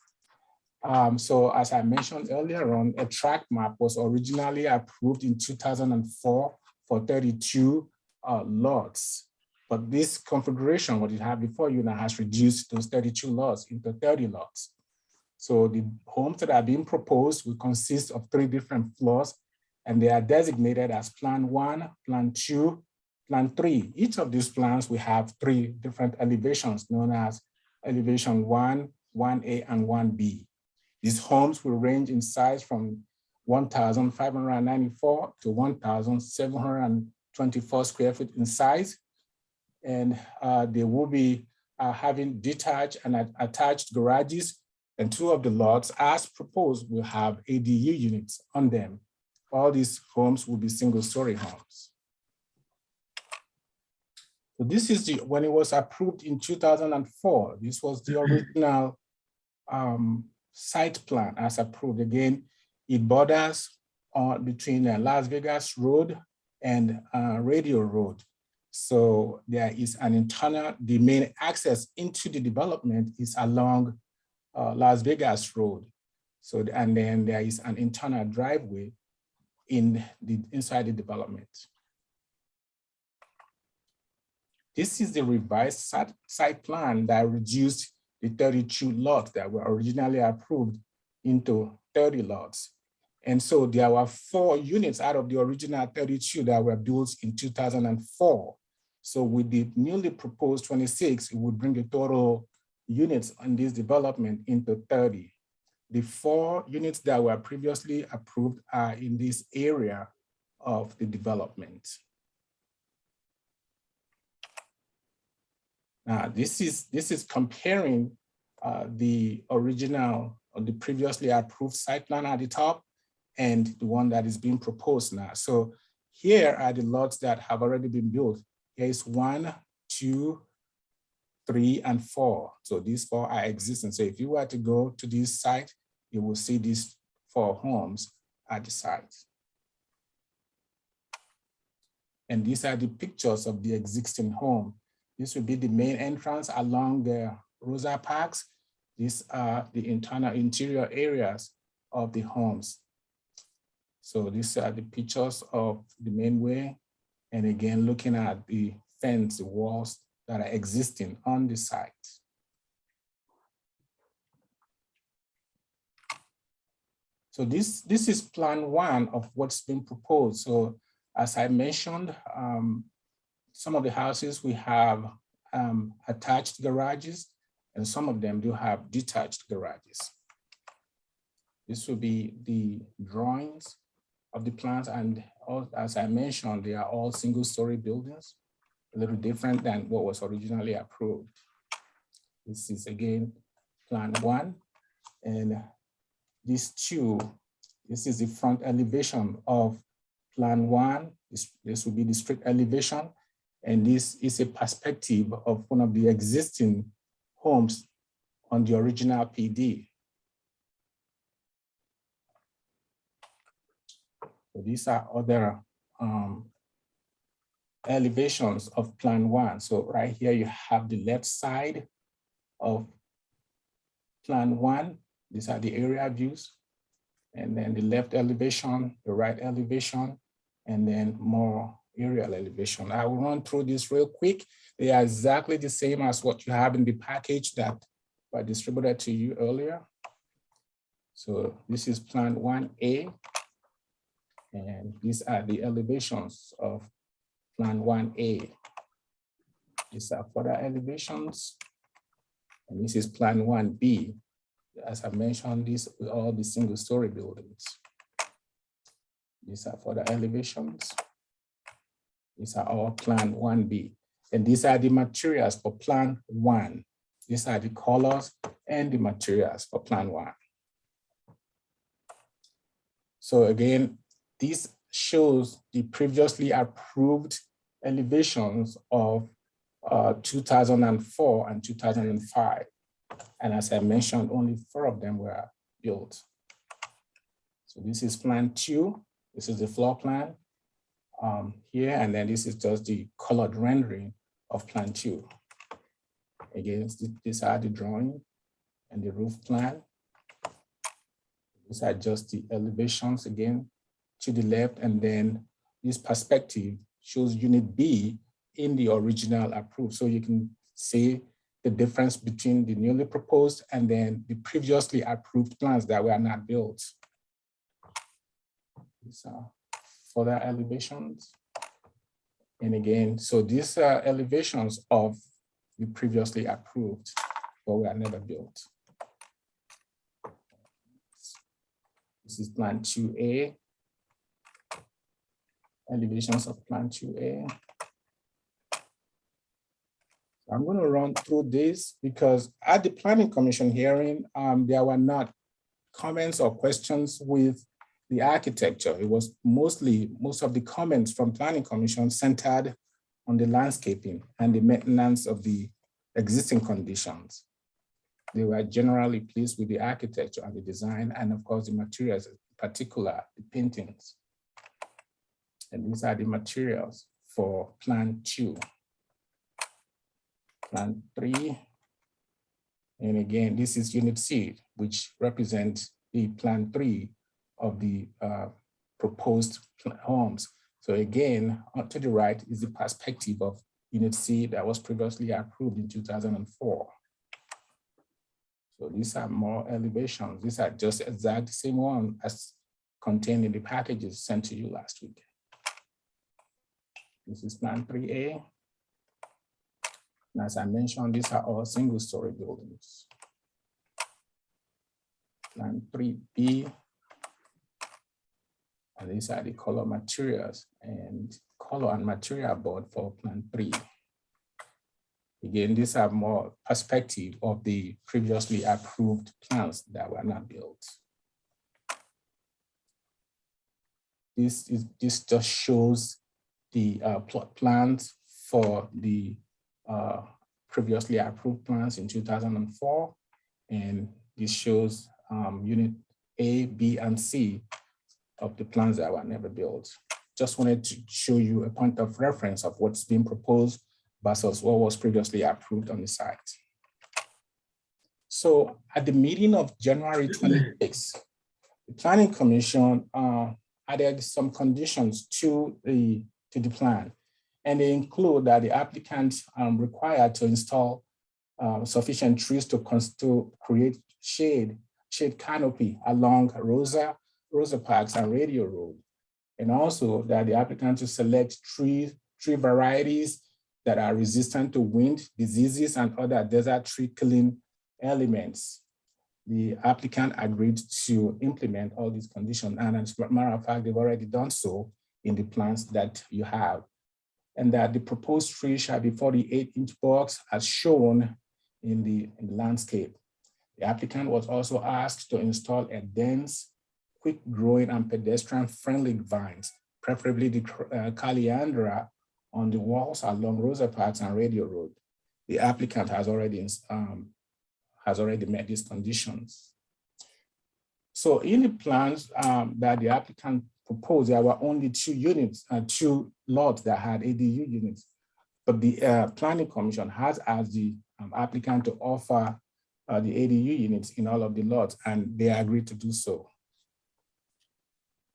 So as I mentioned earlier on, a tract map was originally approved in 2004 for 32 lots. But this configuration, what you have before you now, has reduced those 32 lots into 30 lots. So the homes that are being proposed will consist of 3 different floors, and they are designated as Plan 1, Plan 2, Plan 3. Each of these plans will have 3 different elevations known as Elevation 1, 1A, and 1B. These homes will range in size from 1,594 to 1,724 square feet in size. And they will be are having detached and attached garages, and 2 of the lots, as proposed, will have ADU units on them. All these homes will be single-story homes. So this is when it was approved in 2004. This was the original site plan as approved. Again, it borders between Las Vegas Road and Radio Road. So there is an internal, the main access into the development is along Las Vegas Road. So, and then there is an internal driveway inside the development. This is the revised site plan that reduced the 32 lots that were originally approved into 30 lots. And so there were 4 units out of the original 32 that were built in 2004. So with the newly proposed 26, it would bring the total units on this development into 30. The 4 units that were previously approved are in this area of the development. Now, this is comparing the original or the previously approved site plan at the top and the one that is being proposed now. So here are the lots that have already been built. Here is 1, 2, 3, and 4. So these 4 are existing. So if you were to go to this site, you will see these 4 homes at the site. And these are the pictures of the existing home. This will be the main entrance along the Rosa Parks. These are the interior areas of the homes. So these are the pictures of the main way. And again, looking at the fence, the walls that are existing on the site. So this is plan 1 of what's been proposed. So as I mentioned, some of the houses we have attached garages, and some of them do have detached garages. This will be the drawings of the plans, and as I mentioned, they are all single-story buildings, a little different than what was originally approved. This is again plan 1, and these 2, this is the front elevation of plan 1. This will be the street elevation, and this is a perspective of one of the existing homes on the original PD. So these are other elevations of plan 1. So right here you have the left side of plan 1. These are the area views. And then the left elevation, the right elevation, and then more aerial elevation. I will run through this real quick. They are exactly the same as what you have in the package that were distributed to you earlier. So this is plan 1A. And these are the elevations of plan 1A. These are further elevations. And this is plan 1B. As I mentioned, these are all the single-story buildings. These are further elevations. These are all plan 1B. And these are the materials for plan 1. These are the colors and the materials for plan 1. So again, this shows the previously approved elevations of 2004 and 2005. And as I mentioned, only 4 of them were built. So this is plan 2. This is the floor plan here. And then this is just the colored rendering of plan 2. Again, these are the drawing and the roof plan. These are just the elevations again to the left. And then this perspective shows unit B in the original approved. So you can see the difference between the newly proposed and then the previously approved plans that were not built. These are further elevations. And again, so these are elevations of the previously approved, but were never built. This is plan 2A. Elevations of plan 2A. I'm going to run through this because at the Planning Commission hearing, there were not comments or questions with the architecture. It was most of the comments from Planning Commission centered on the landscaping and the maintenance of the existing conditions. They were generally pleased with the architecture and the design, and of course the materials, in particular the paintings. And these are the materials for Plan 2. Plan 3. And again, this is Unit C, which represents the Plan 3 of the proposed homes. So again, to the right is the perspective of Unit C that was previously approved in 2004. So these are more elevations. These are just exact same one as contained in the packages sent to you last week. This is Plan 3A. And as I mentioned, these are all single-story buildings. Plan 3B. And these are the color materials and color and material board for Plan 3. Again, these are more perspective of the previously approved plans that were not built. This just shows the plot plans for the previously approved plans in 2004. And this shows Unit A, B, and C of the plans that were never built. Just wanted to show you a point of reference of what's being proposed versus what was previously approved on the site. So at the meeting of January 26, the Planning Commission added some conditions to the plan. And they include that the applicant required to install sufficient trees to create shade canopy along Rosa Parks and Radio Road. And also that the applicant to select tree varieties that are resistant to wind, diseases, and other desert tree killing elements. The applicant agreed to implement all these conditions. And as a matter of fact, they've already done so in the plans that you have. And that the proposed tree shall be 48-inch box as shown in the landscape. The applicant was also asked to install a dense, quick-growing and pedestrian-friendly vines, preferably the Caliandra, on the walls along Rosa Parks and Radio Road. The applicant has already met these conditions. So in the plans that the applicant proposed, there were only 2 units, 2 lots that had ADU units. But the Planning Commission has asked the applicant to offer the ADU units in all of the lots, and they agreed to do so.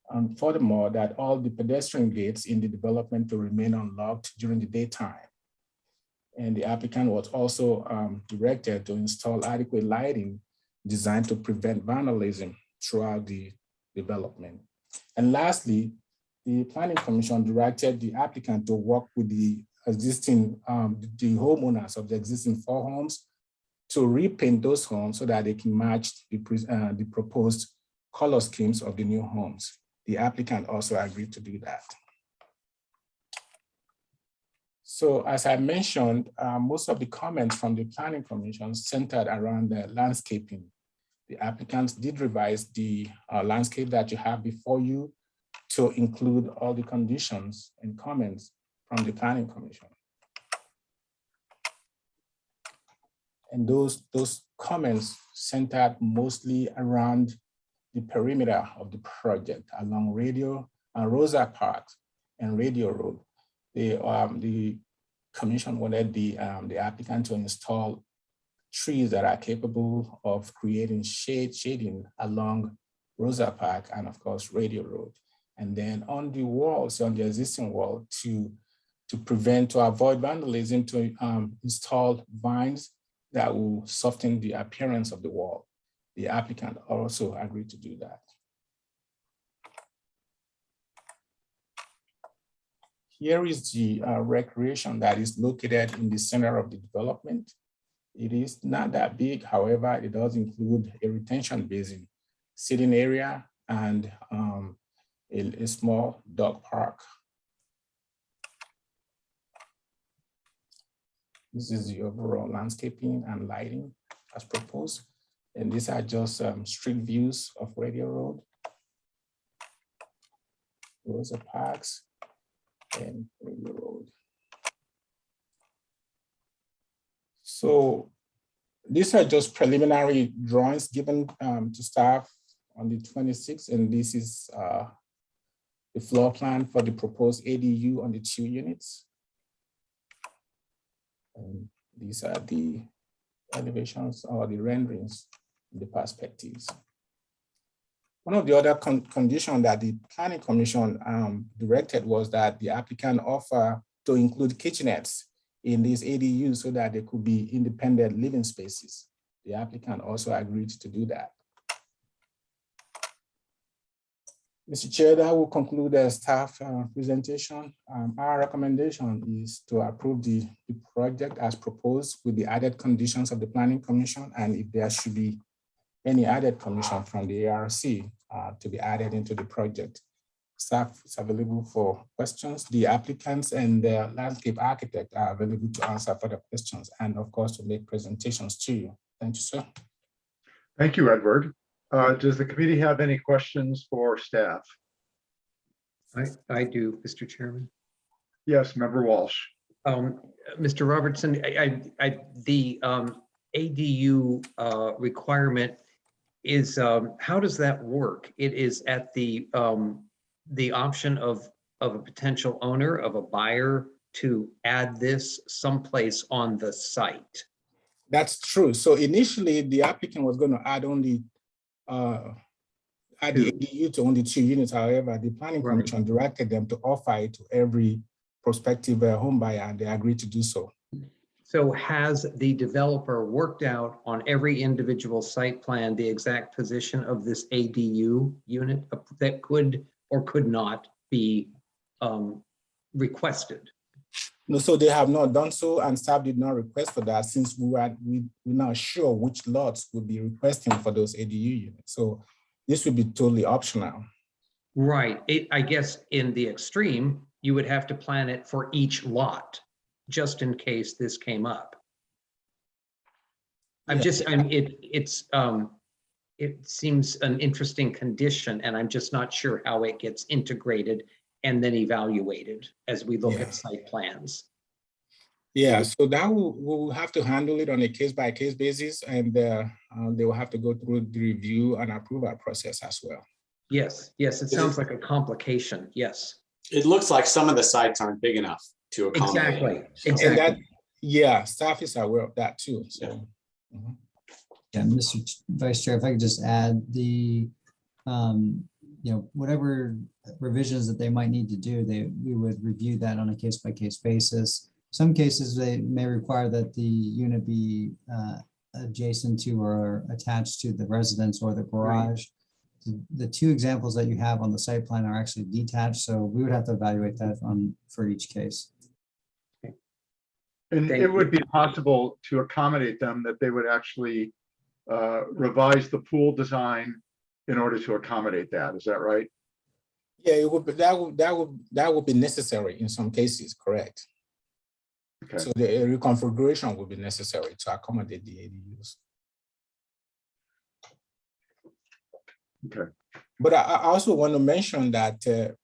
And furthermore, that all the pedestrian gates in the development to remain unlocked during the daytime. And the applicant was also directed to install adequate lighting designed to prevent vandalism throughout the development. And lastly, the Planning Commission directed the applicant to work with the existing, the homeowners of the existing 4 homes to repaint those homes so that they can match the proposed color schemes of the new homes. The applicant also agreed to do that. So as I mentioned, most of the comments from the Planning Commission centered around the landscaping. The applicants did revise the landscape that you have before you to include all the conditions and comments from the Planning Commission. And those comments centered mostly around the perimeter of the project along Rosa Parks and Radio Road. The commission wanted the applicant to install trees that are capable of creating shading along Rosa Park and of course Radio Road. And then on the walls, on the existing wall, to avoid vandalism, to install vines that will soften the appearance of the wall. The applicant also agreed to do that. Here is the recreation that is located in the center of the development. It is not that big, however, it does include a retention basin, sitting area, and a small dog park. This is the overall landscaping and lighting as proposed. And these are just street views of Radio Road. Rosa Parks and Radio Road. So these are just preliminary drawings given to staff on the 26th, and this is the floor plan for the proposed ADU on the 2 units. And these are the elevations or the renderings, the perspectives. One of the other conditions that the Planning Commission directed was that the applicant offer to include kitchenettes in these ADUs so that they could be independent living spaces. The applicant also agreed to do that. Mr. Chair, that will conclude the staff presentation. Our recommendation is to approve the project as proposed with the added conditions of the Planning Commission, and if there should be any added condition from the ARC to be added into the project. Staff is available for questions. The applicants and the landscape architect are available to answer further questions and of course to make presentations to you. Thank you, sir. Thank you, Edward. Does the committee have any questions for staff? I do, Mr. Chairman. Yes, Member Walsh. Mr. Robertson, the ADU requirement is, how does that work? It is at the option of a potential owner, of a buyer, to add this someplace on the site. That's true. So initially the applicant was going to add only add the ADU to only 2 units. However, the Planning Commission directed them to offer it to every prospective home buyer, and they agreed to do so. So has the developer worked out on every individual site plan the exact position of this ADU unit that could or could not be requested? No, so they have not done so, and staff did not request for that since we're not sure which lots would be requesting for those ADU units. So this would be totally optional. Right. I guess in the extreme, you would have to plan it for each lot, just in case this came up. It seems an interesting condition, and I'm just not sure how it gets integrated and then evaluated as we look at site plans. Yeah, so that we'll have to handle it on a case-by-case basis, and they will have to go through the review and approval process as well. Yes, yes, it sounds like a complication, yes. It looks like some of the sites aren't big enough to accommodate. Exactly. And that, yeah, staff is aware of that too, so. Yeah, Mr. Vice Chair, if I could just add the, whatever revisions that they might need to do, we would review that on a case-by-case basis. Some cases, they may require that the unit be adjacent to or attached to the residence or the garage. The 2 examples that you have on the site plan are actually detached, so we would have to evaluate that for each case. And it would be possible to accommodate them that they would actually revise the pool design in order to accommodate that. Is that right? Yeah, it would be, that would be necessary in some cases, correct? Okay. So the reconfiguration would be necessary to accommodate the ADUs. Okay. But I also want to mention that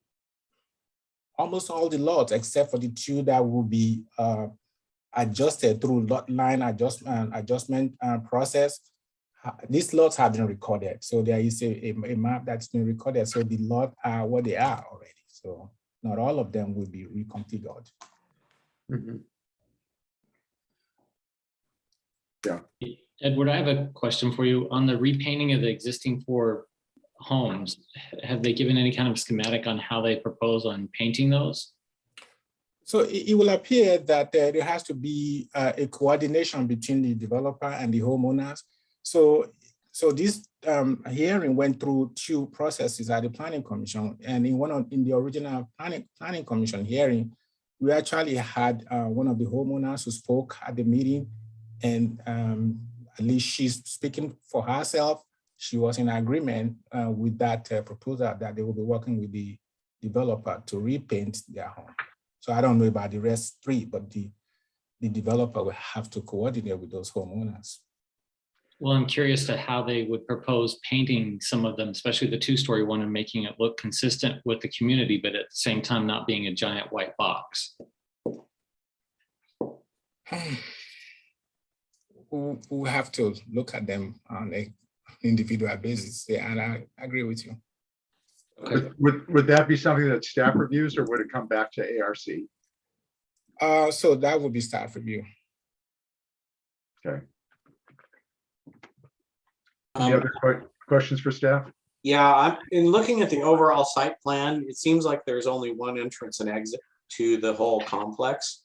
almost all the lots, except for the 2 that will be adjusted through lot line adjustment process, these lots have been recorded. So there is a map that's been recorded. So the lot are what they are already. So not all of them will be reconfigured. Mm-hmm. Yeah. Edward, I have a question for you. On the repainting of the existing 4 homes, have they given any kind of schematic on how they propose on painting those? So it will appear that there has to be a coordination between the developer and the homeowners. So this hearing went through 2 processes at the Planning Commission, and in the original Planning Commission hearing, we actually had one of the homeowners who spoke at the meeting, and at least she's speaking for herself. She was in agreement with that proposal that they will be working with the developer to repaint their home. So I don't know about the rest 3, but the the developer will have to coordinate with those homeowners. Well, I'm curious to how they would propose painting some of them, especially the two-story one, and making it look consistent with the community, but at the same time not being a giant white box. We'll have to look at them on an individual basis. Yeah, and I agree with you. Okay. Would that be something that staff reviews, or would it come back to ARC? So that would be staff review. Okay. Any other questions for staff? Yeah, in looking at the overall site plan, it seems like there's only one entrance and exit to the whole complex,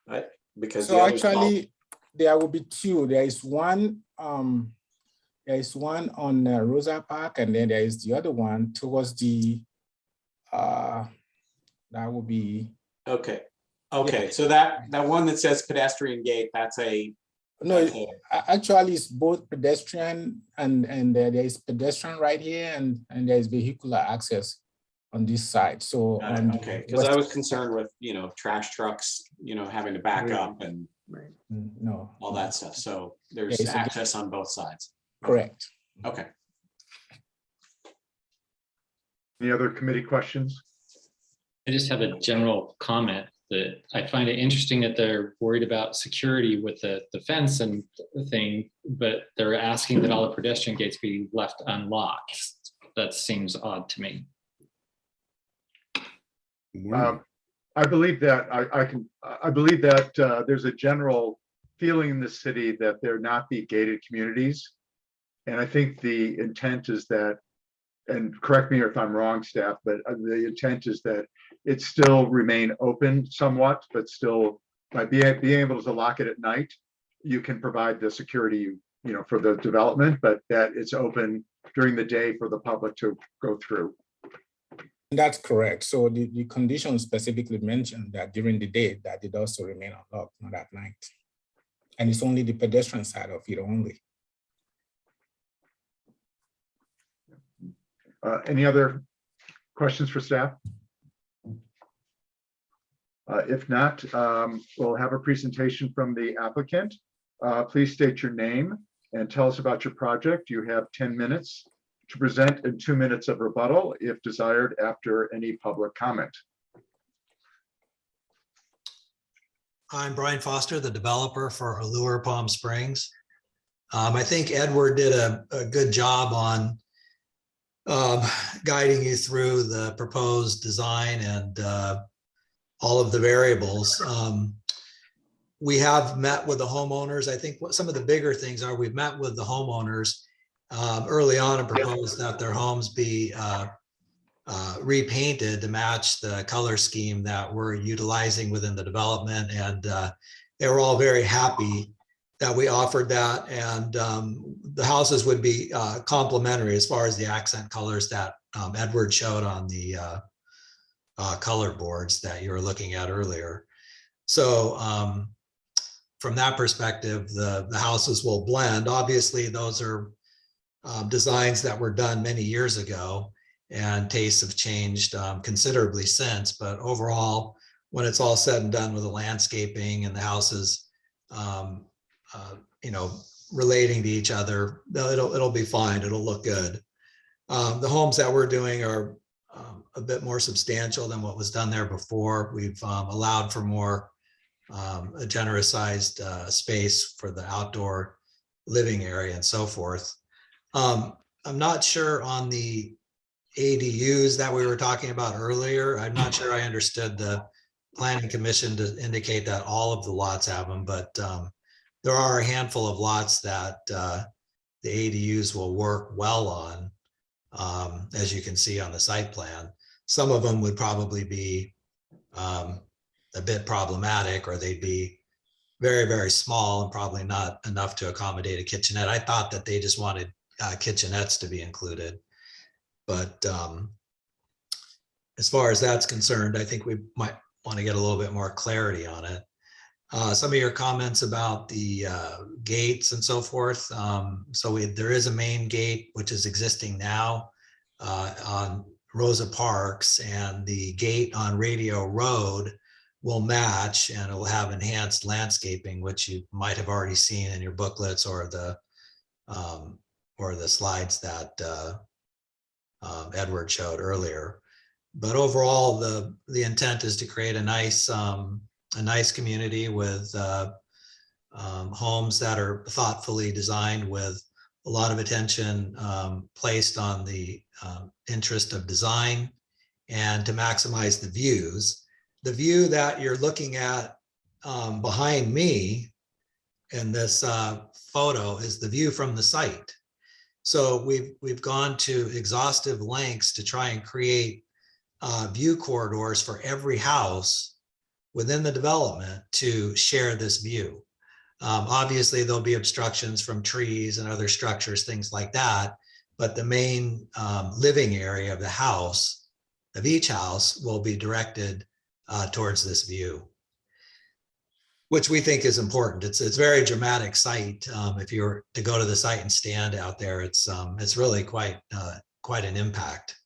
right? Because So actually, there will be two. There is one on Rosa Park, and then there is the other one towards the that will be okay. So that one that says pedestrian gate, that's a no. Actually, it's both pedestrian and there is pedestrian right here, and there is vehicular access on this side. So okay, because I was concerned with trash trucks having to back up and all that stuff. So there's access on both sides. Correct. Okay. Any other committee questions? I just have a general comment that I find it interesting that they're worried about security with the fence and the thing, but they're asking that all the pedestrian gates be left unlocked. That seems odd to me. I believe that I believe that there's a general feeling in the city that there not be gated communities. And I think the intent is that, and correct me if I'm wrong, staff, but the intent is that it still remain open somewhat, but still by being able to lock it at night, you can provide the security, for the development, but that it's open during the day for the public to go through. That's correct. So the condition specifically mentioned that during the day that it also remain unlocked, not at night. And it's only the pedestrian side of it only. Any other questions for staff? If not, we'll have a presentation from the applicant. Please state your name and tell us about your project. You have 10 minutes to present and 2 minutes of rebuttal if desired after any public comment. I'm Brian Foster, the developer for Allure Palm Springs. I think Edward did a good job on guiding you through the proposed design and all of the variables. We have met with the homeowners. I think what some of the bigger things are, we've met with the homeowners early on and proposed that their homes be repainted to match the color scheme that we're utilizing within the development. And they were all very happy that we offered that. And the houses would be complementary as far as the accent colors that Edward showed on the color boards that you were looking at earlier. So from that perspective, the houses will blend. Obviously, those are designs that were done many years ago, and tastes have changed considerably since. But overall, when it's all said and done with the landscaping and the houses, relating to each other, it'll be fine. It'll look good. The homes that we're doing are a bit more substantial than what was done there before. We've allowed for more a generous sized space for the outdoor living area and so forth. I'm not sure on the ADUs that we were talking about earlier. I'm not sure I understood the planning commission to indicate that all of the lots have them, but there are a handful of lots that the ADUs will work well on, as you can see on the site plan. Some of them would probably be a bit problematic, or they'd be very, very small and probably not enough to accommodate a kitchenette. I thought that they just wanted kitchenettes to be included. But as far as that's concerned, I think we might want to get a little bit more clarity on it. Some of your comments about the gates and so forth. There is a main gate, which is existing now on Rosa Parks, and the gate on Radio Road will match, and it will have enhanced landscaping, which you might have already seen in your booklets or the slides that Edward showed earlier. But overall, the intent is to create a nice community with homes that are thoughtfully designed with a lot of attention placed on the interest of design and to maximize the views. The view that you're looking at behind me in this photo is the view from the site. So we've gone to exhaustive lengths to try and create view corridors for every house within the development to share this view. Obviously, there'll be obstructions from trees and other structures, things like that, but the main living area of the house, of each house, will be directed towards this view, which we think is important. It's a very dramatic site. If you were to go to the site and stand out there, it's really quite an impact.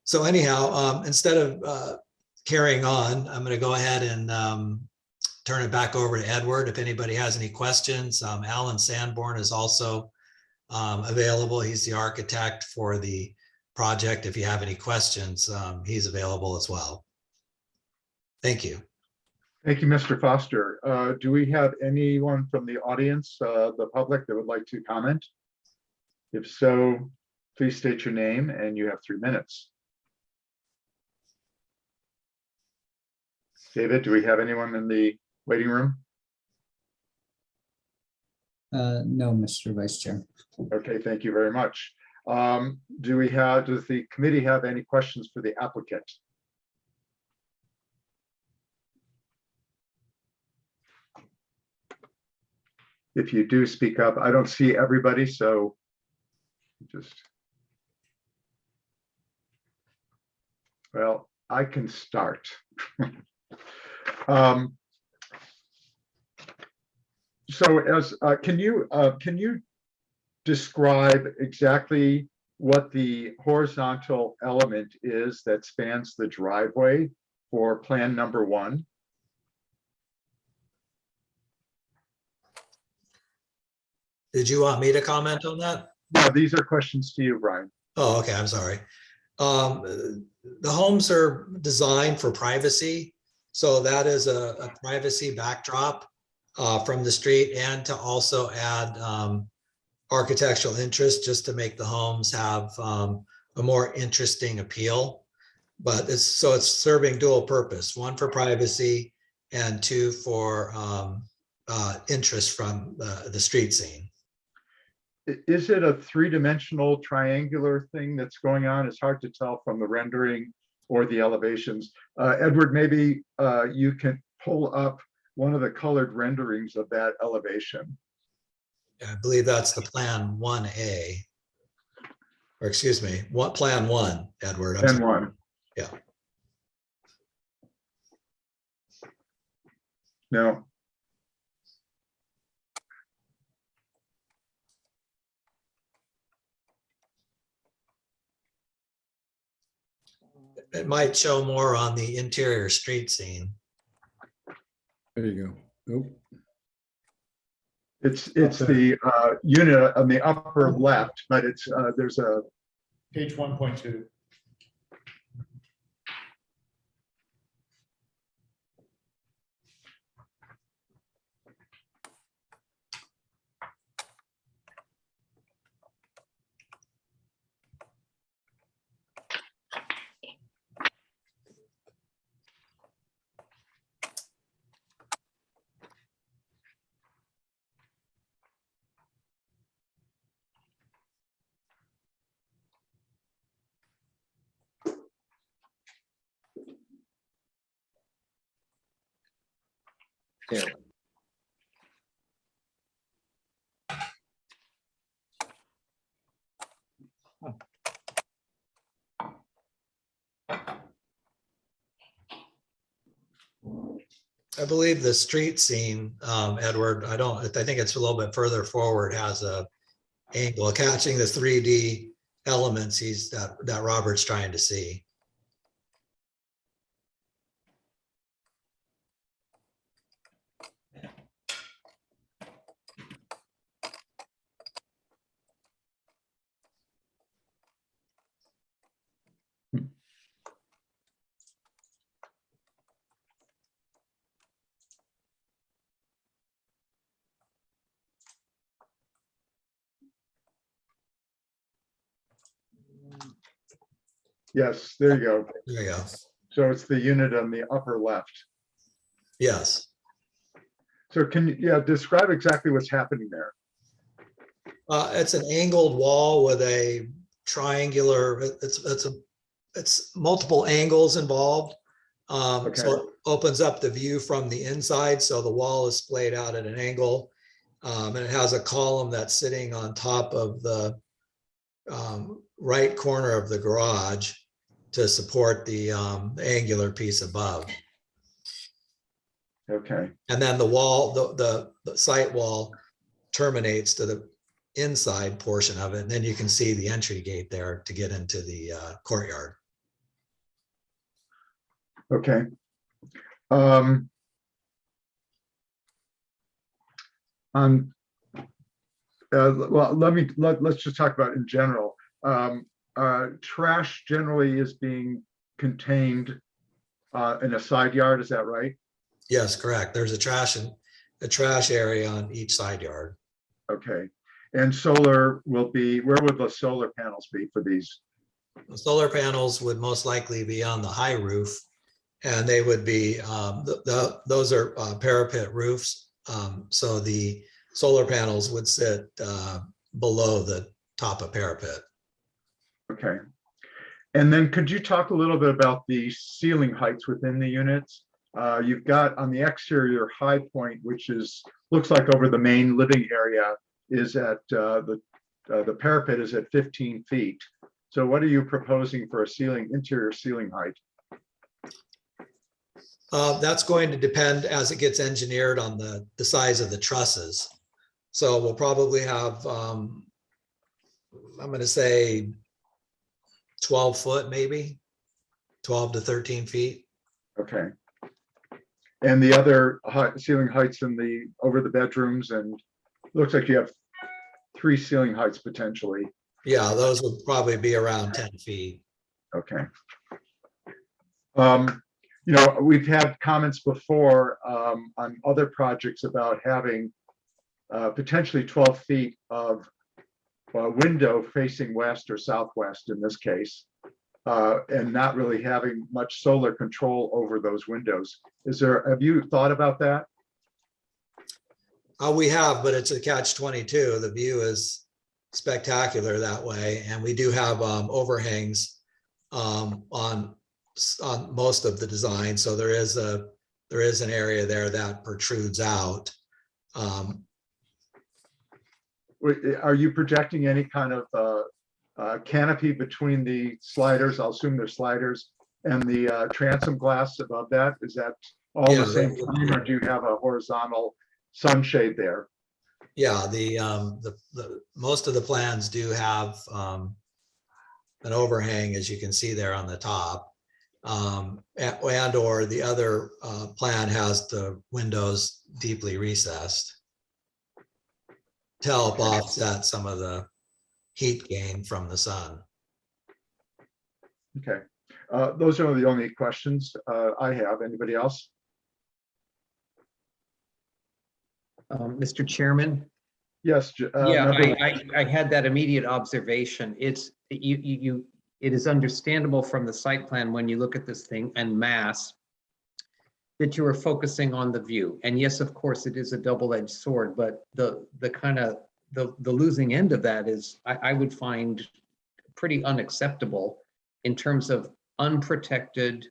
So anyhow, instead of carrying on, I'm going to go ahead and turn it back over to Edward. If anybody has any questions, Alan Sanborn is also available. He's the architect for the project. If you have any questions, he's available as well. Thank you. Thank you, Mr. Foster. Do we have anyone from the audience, the public, that would like to comment? If so, please state your name, and you have 3 minutes. David, do we have anyone in the waiting room? No, Mr. Vice Chair. Okay, thank you very much. Does the committee have any questions for the applicant? If you do, speak up. I don't see everybody, so just, well, I can start. So as can you describe exactly what the horizontal element is that spans the driveway for plan number 1? Did you want me to comment on that? No, these are questions to you, Brian. Oh, okay, I'm sorry. The homes are designed for privacy. So that is a privacy backdrop from the street, and to also add architectural interest, just to make the homes have a more interesting appeal. But it's serving dual purpose, 1 for privacy and 2 for interest from the street scene. Is it a 3-dimensional triangular thing that's going on? It's hard to tell from the rendering or the elevations. Edward, maybe you can pull up one of the colored renderings of that elevation. I believe that's the plan 1A, or excuse me, plan 1, Edward. Plan 1. Yeah. No. It might show more on the interior street scene. There you go. Nope. It's the unit on the upper left, but it's there's a Page 1.2. There. I believe the street scene, Edward, I think it's a little bit further forward, has a angle catching the 3D elements that Robert's trying to see. Yes, there you go. There you go. So it's the unit on the upper left. Yes. So can you, yeah, describe exactly what's happening there? It's an angled wall with a triangular, it's multiple angles involved. Okay. So it opens up the view from the inside. So the wall is splayed out at an angle. And it has a column that's sitting on top of the right corner of the garage to support the angular piece above. Okay. And then the wall, the site wall terminates to the inside portion of it. And then you can see the entry gate there to get into the courtyard. Okay. Well, let's just talk about in general. Trash generally is being contained in a side yard, is that right? Yes, correct. There's a trash area on each side yard. Okay. And solar will be, where would the solar panels be for these? The solar panels would most likely be on the high roof, and they would be, those are parapet roofs. So the solar panels would sit below the top of parapet. Okay. And then could you talk a little bit about the ceiling heights within the units? You've got on the exterior high point, which looks like over the main living area, is at the parapet is at 15 feet. So what are you proposing for a interior ceiling height? That's going to depend as it gets engineered on the size of the trusses. So we'll probably have, I'm going to say 12 foot, maybe 12 to 13 feet. Okay. And the other ceiling heights over the bedrooms, and looks like you have 3 ceiling heights potentially. Yeah, those would probably be around 10 feet. Okay. We've had comments before on other projects about having potentially 12 feet of window facing west or southwest in this case, and not really having much solar control over those windows. Have you thought about that? We have, but it's a catch-22. The view is spectacular that way, and we do have overhangs on most of the design. So there is an area there that protrudes out. Are you projecting any kind of canopy between the sliders? I'll assume they're sliders, and the transom glass above that. Is that all the same time, or do you have a horizontal sunshade there? Yeah, the most of the plans do have an overhang, as you can see there on the top, and or the other plan has the windows deeply recessed to help offset some of the heat gain from the sun. Okay, those are the only questions I have. Anybody else? Mr. Chairman? Yes. Yeah, I had that immediate observation. It is understandable from the site plan when you look at this thing en masse that you are focusing on the view. And yes, of course, it is a double-edged sword, but the losing end of that is I would find pretty unacceptable in terms of unprotected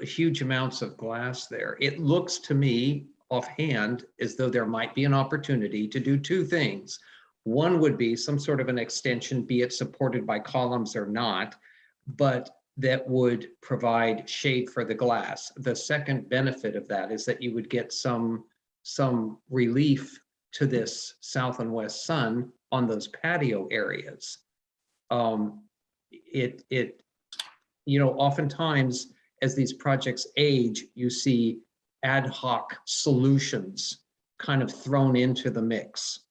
huge amounts of glass there. It looks to me offhand as though there might be an opportunity to do 2 things. One would be some sort of an extension, be it supported by columns or not, but that would provide shade for the glass. The second benefit of that is that you would get some relief to this south and west sun on those patio areas. Oftentimes as these projects age, you see ad hoc solutions kind of thrown into the mix.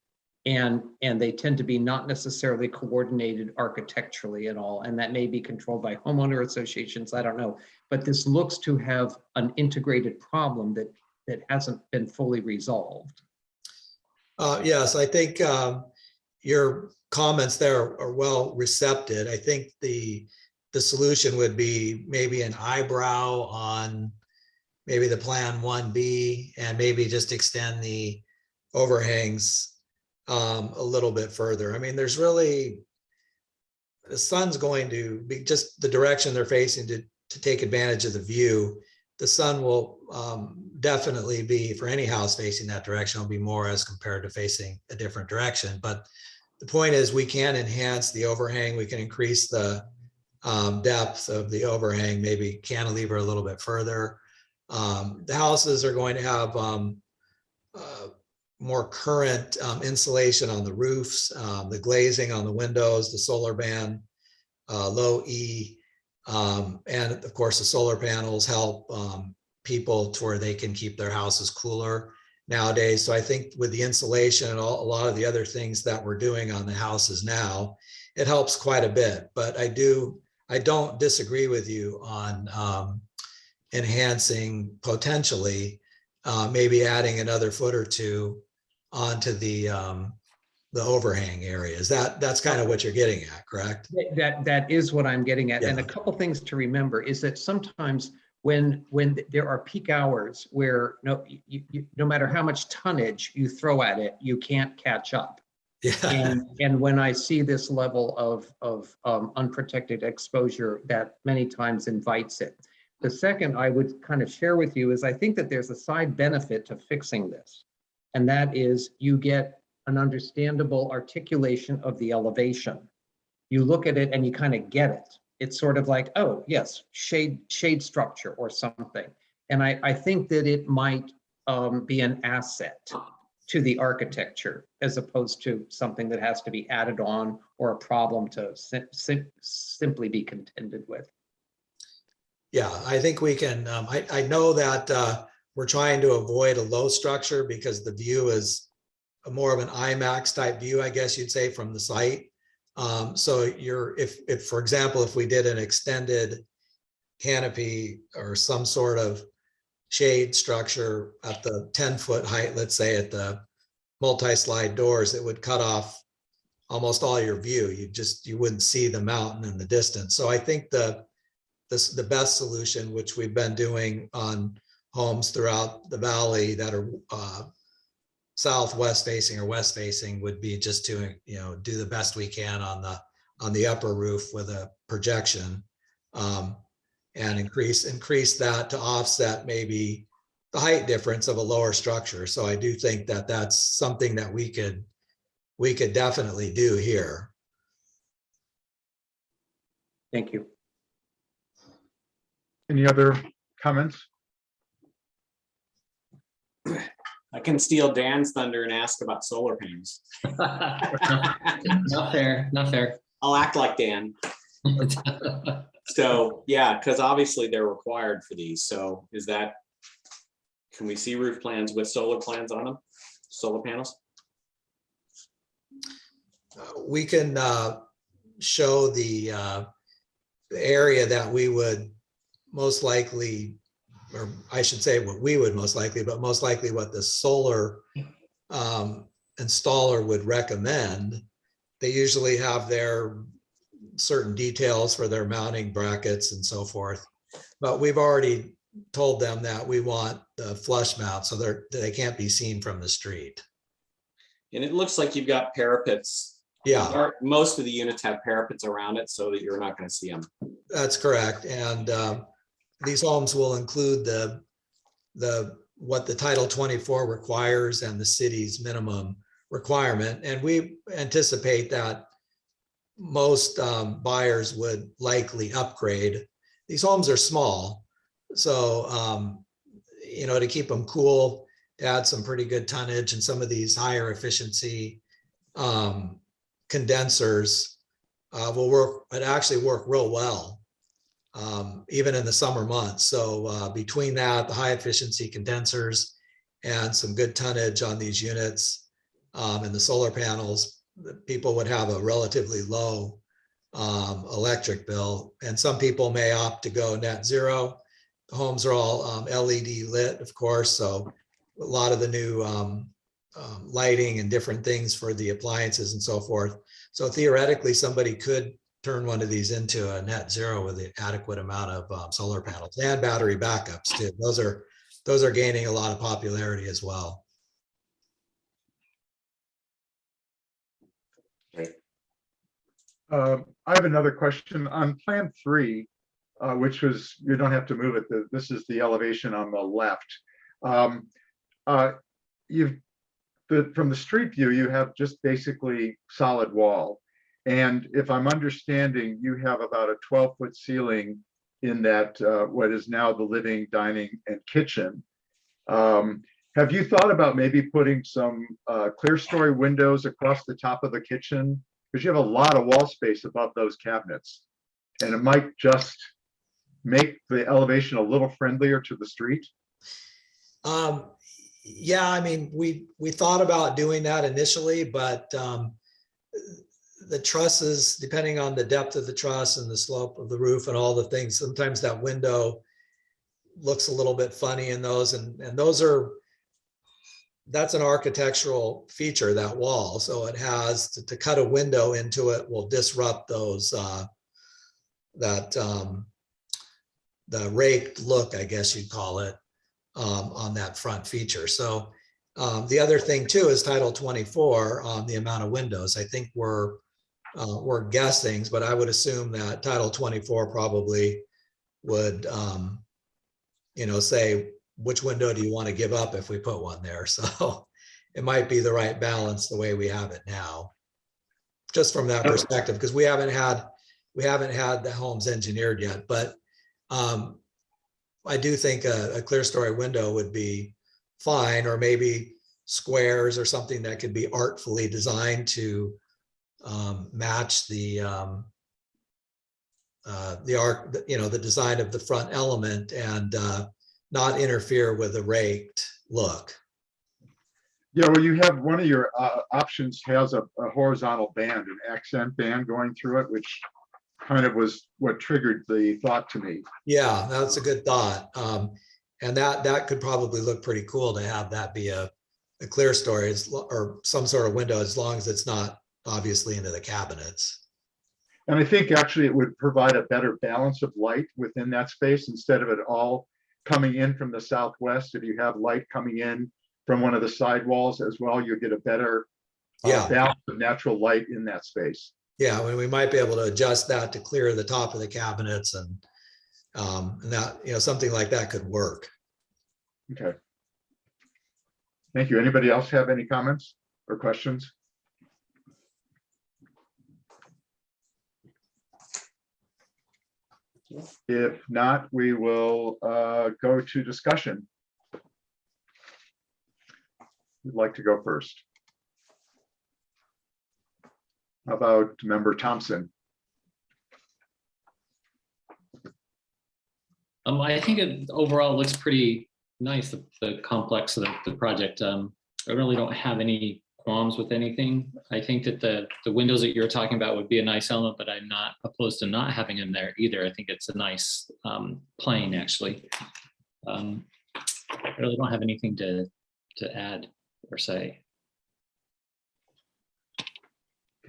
And they tend to be not necessarily coordinated architecturally at all. And that may be controlled by homeowner associations, I don't know. But this looks to have an integrated problem that hasn't been fully resolved. Yes, I think your comments there are well recepted. I think the solution would be maybe an eyebrow on maybe the plan 1B and maybe just extend the overhangs a little bit further. I mean, there's really, the sun's going to be just the direction they're facing to take advantage of the view. The sun will definitely be, for any house facing that direction, will be more as compared to facing a different direction. But the point is, we can enhance the overhang. We can increase the depth of the overhang, maybe cantilever a little bit further. The houses are going to have more current insulation on the roofs, the glazing on the windows, the solar band, low E, and of course the solar panels help people to where they can keep their houses cooler nowadays. So I think with the insulation and a lot of the other things that we're doing on the houses now, it helps quite a bit. But I don't disagree with you on enhancing potentially, maybe adding another foot or two onto the overhang areas. That's kind of what you're getting at, correct? That is what I'm getting at. Yeah. And a couple things to remember is that sometimes when there are peak hours where no matter how much tonnage you throw at it, you can't catch up. Yeah. And when I see this level of unprotected exposure, that many times invites it. The second I would kind of share with you is I think that there's a side benefit to fixing this. And that is you get an understandable articulation of the elevation. You look at it and you kind of get it. It's sort of like, oh yes, shade structure or something. And I think that it might be an asset to the architecture as opposed to something that has to be added on or a problem to simply be contended with. Yeah, I think we can, I know that we're trying to avoid a low structure because the view is more of an IMAX type view, I guess you'd say, from the site. So if for example, if we did an extended canopy or some sort of shade structure at the 10-foot height, let's say at the multi-slide doors, it would cut off almost all your view. You wouldn't see the mountain in the distance. So I think the best solution, which we've been doing on homes throughout the valley that are southwest facing or west facing, would be just to do the best we can on the upper roof with a projection, and increase that to offset maybe the height difference of a lower structure. So I do think that that's something that we could definitely do here. Thank you. Any other comments? I can steal Dan's thunder and ask about solar panels. Not fair, not fair. I'll act like Dan. So yeah, because obviously they're required for these. So can we see roof plans with solar plans on them? Solar panels? We can show the area that we would most likely, or I should say what we would most likely, but most likely what the solar installer would recommend. They usually have their certain details for their mounting brackets and so forth. But we've already told them that we want the flush mount so they can't be seen from the street. And it looks like you've got parapets. Yeah. Most of the units have parapets around it so that you're not going to see them. That's correct. And these homes will include what the Title 24 requires and the city's minimum requirement. And we anticipate that most buyers would likely upgrade. These homes are small, so to keep them cool, add some pretty good tonnage, and some of these higher efficiency condensers will actually work real well, even in the summer months. So between that, the high efficiency condensers and some good tonnage on these units and the solar panels, people would have a relatively low electric bill. And some people may opt to go net zero. The homes are all LED lit, of course. So a lot of the new lighting and different things for the appliances and so forth. So theoretically, somebody could turn one of these into a net zero with an adequate amount of solar panels and battery backups too. Those are gaining a lot of popularity as well. I have another question on Plan 3, which was, you don't have to move it. This is the elevation on the left. From the street view, you have just basically solid wall. And if I'm understanding, you have about a 12-foot ceiling in that what is now the living, dining, and kitchen. Have you thought about maybe putting some clear story windows across the top of the kitchen? Because you have a lot of wall space above those cabinets. And it might just make the elevation a little friendlier to the street. Yeah, I mean, we thought about doing that initially, but the trusses, depending on the depth of the truss and the slope of the roof and all the things, sometimes that window looks a little bit funny in those, and that's an architectural feature, that wall. So it has to cut a window into it will disrupt those the raked look, I guess you'd call it, on that front feature. So the other thing too is Title 24 on the amount of windows. I think we're guessing, but I would assume that Title 24 probably would say, which window do you want to give up if we put one there? So it might be the right balance the way we have it now, just from that perspective, because we haven't had the homes engineered yet. But I do think a clear story window would be fine, or maybe squares or something that could be artfully designed to match the design of the front element and not interfere with the raked look. Yeah, well, you have one of your options has a horizontal band, an accent band going through it, which kind of was what triggered the thought to me. Yeah, that's a good thought. And that could probably look pretty cool to have that be a clear story or some sort of window, as long as it's not obviously into the cabinets. And I think actually it would provide a better balance of light within that space instead of it all coming in from the southwest. If you have light coming in from one of the side walls as well, you get a better balance of natural light in that space. Yeah, we might be able to adjust that to clear the top of the cabinets, and that, something like that could work. Okay. Thank you. Anybody else have any comments or questions? If not, we will go to discussion. Who'd like to go first? How about Member Thompson? I think it overall looks pretty nice, the complex of the project. I really don't have any qualms with anything. I think that the windows that you're talking about would be a nice element, but I'm not opposed to not having them there either. I think it's a nice plane, actually. I really don't have anything to add or say.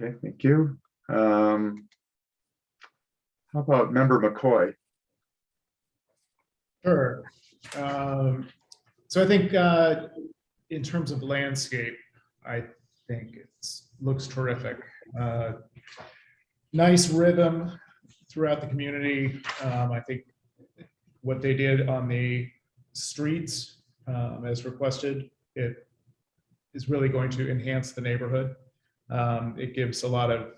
Okay, thank you. How about Member McCoy? Sure. So I think in terms of landscape, I think it looks terrific. Nice rhythm throughout the community. I think what they did on the streets as requested, it is really going to enhance the neighborhood. It gives a lot of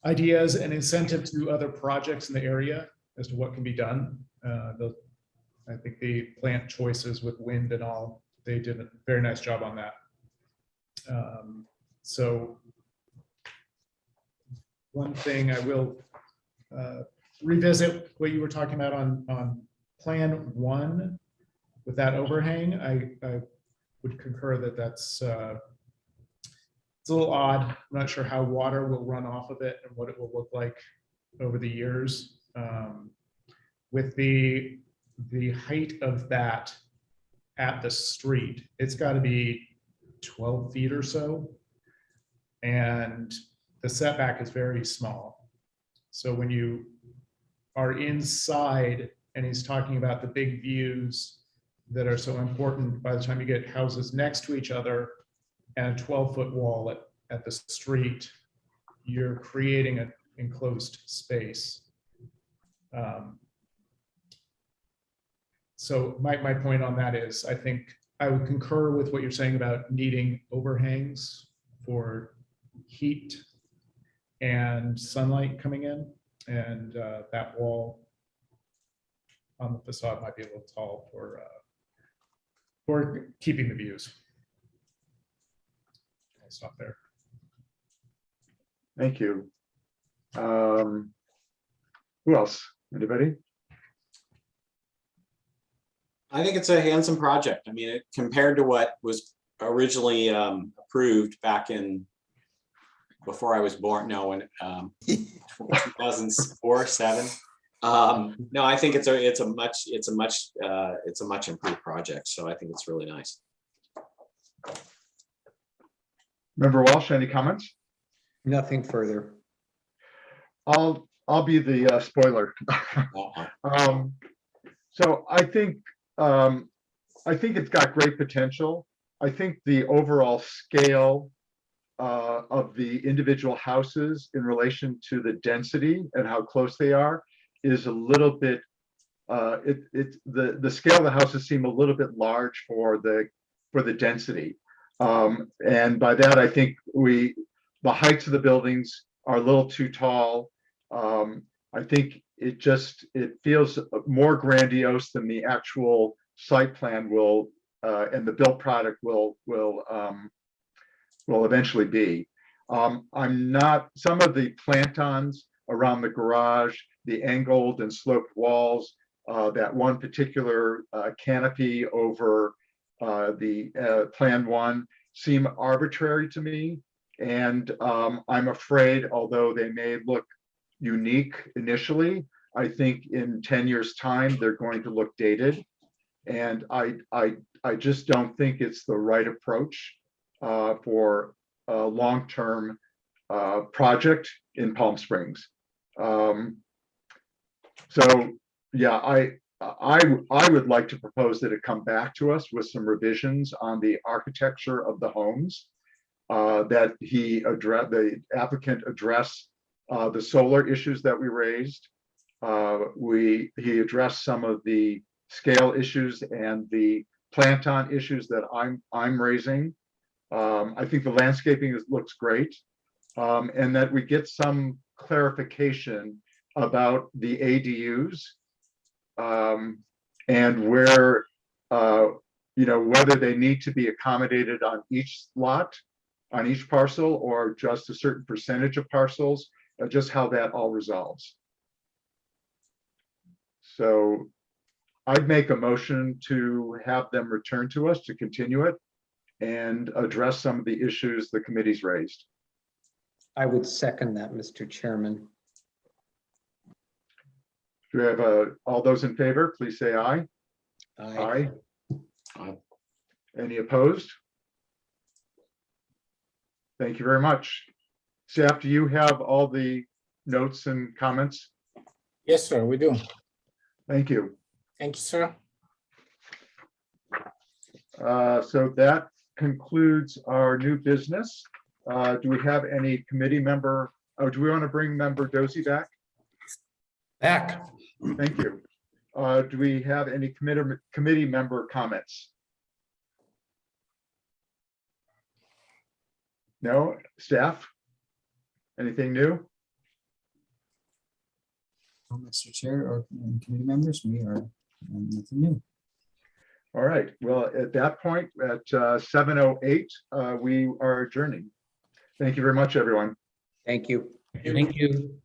ideas and incentive to other projects in the area as to what can be done. I think the plant choices with wind and all, they did a very nice job on that. So one thing I will revisit what you were talking about on Plan 1 with that overhang. I would concur that that's it's a little odd. I'm not sure how water will run off of it and what it will look like over the years. With the height of that at the street, it's got to be 12 feet or so. And the setback is very small. So when you are inside and he's talking about the big views that are so important by the time you get houses next to each other and a 12-foot wall at the street, you're creating an enclosed space. So my point on that is, I think I would concur with what you're saying about needing overhangs for heat and sunlight coming in, and that wall on the facade might be a little tall for keeping the views. I'll stop there. Thank you. Who else? Anybody? I think it's a handsome project. I mean, it, compared to what was originally approved back in, before I was born, no, in 2004, 7. No, I think it's a much improved project. So I think it's really nice. Member Walsh, any comments? Nothing further. I'll be the spoiler. So I think it's got great potential. I think the overall scale of the individual houses in relation to the density and how close they are is a little bit, the scale of the houses seem a little bit large for the density. And by that, I think the heights of the buildings are a little too tall. I think it feels more grandiose than the actual site plan will, and the built product will eventually be. Some of the plantons around the garage, the angled and sloped walls, that one particular canopy over the Plan 1 seem arbitrary to me. And I'm afraid, although they may look unique initially, I think in 10 years' time, they're going to look dated. And I just don't think it's the right approach for a long-term project in Palm Springs. So yeah, I would like to propose that it come back to us with some revisions on the architecture of the homes, that the applicant address the solar issues that we raised. He addressed some of the scale issues and the planton issues that I'm raising. I think the landscaping looks great, and that we get some clarification about the ADUs, and where, whether they need to be accommodated on each lot, on each parcel, or just a certain percentage of parcels, just how that all resolves. So I'd make a motion to have them return to us to continue it and address some of the issues the committee's raised. I would second that, Mr. Chairman. Do we have all those in favor, please say aye. Aye. Aye. Any opposed? Thank you very much. Staff, do you have all the notes and comments? Yes, sir, we do. Thank you. Thank you, sir. So that concludes our new business. Do we have any committee member? Oh, do we want to bring member Dozy back? Back. Thank you. Do we have any committee member comments? No? Staff? Anything new? Mr. Chair or committee members, we are nothing new. All right. Well, at that point, at 7:08, we are adjourning. Thank you very much, everyone. Thank you. Thank you.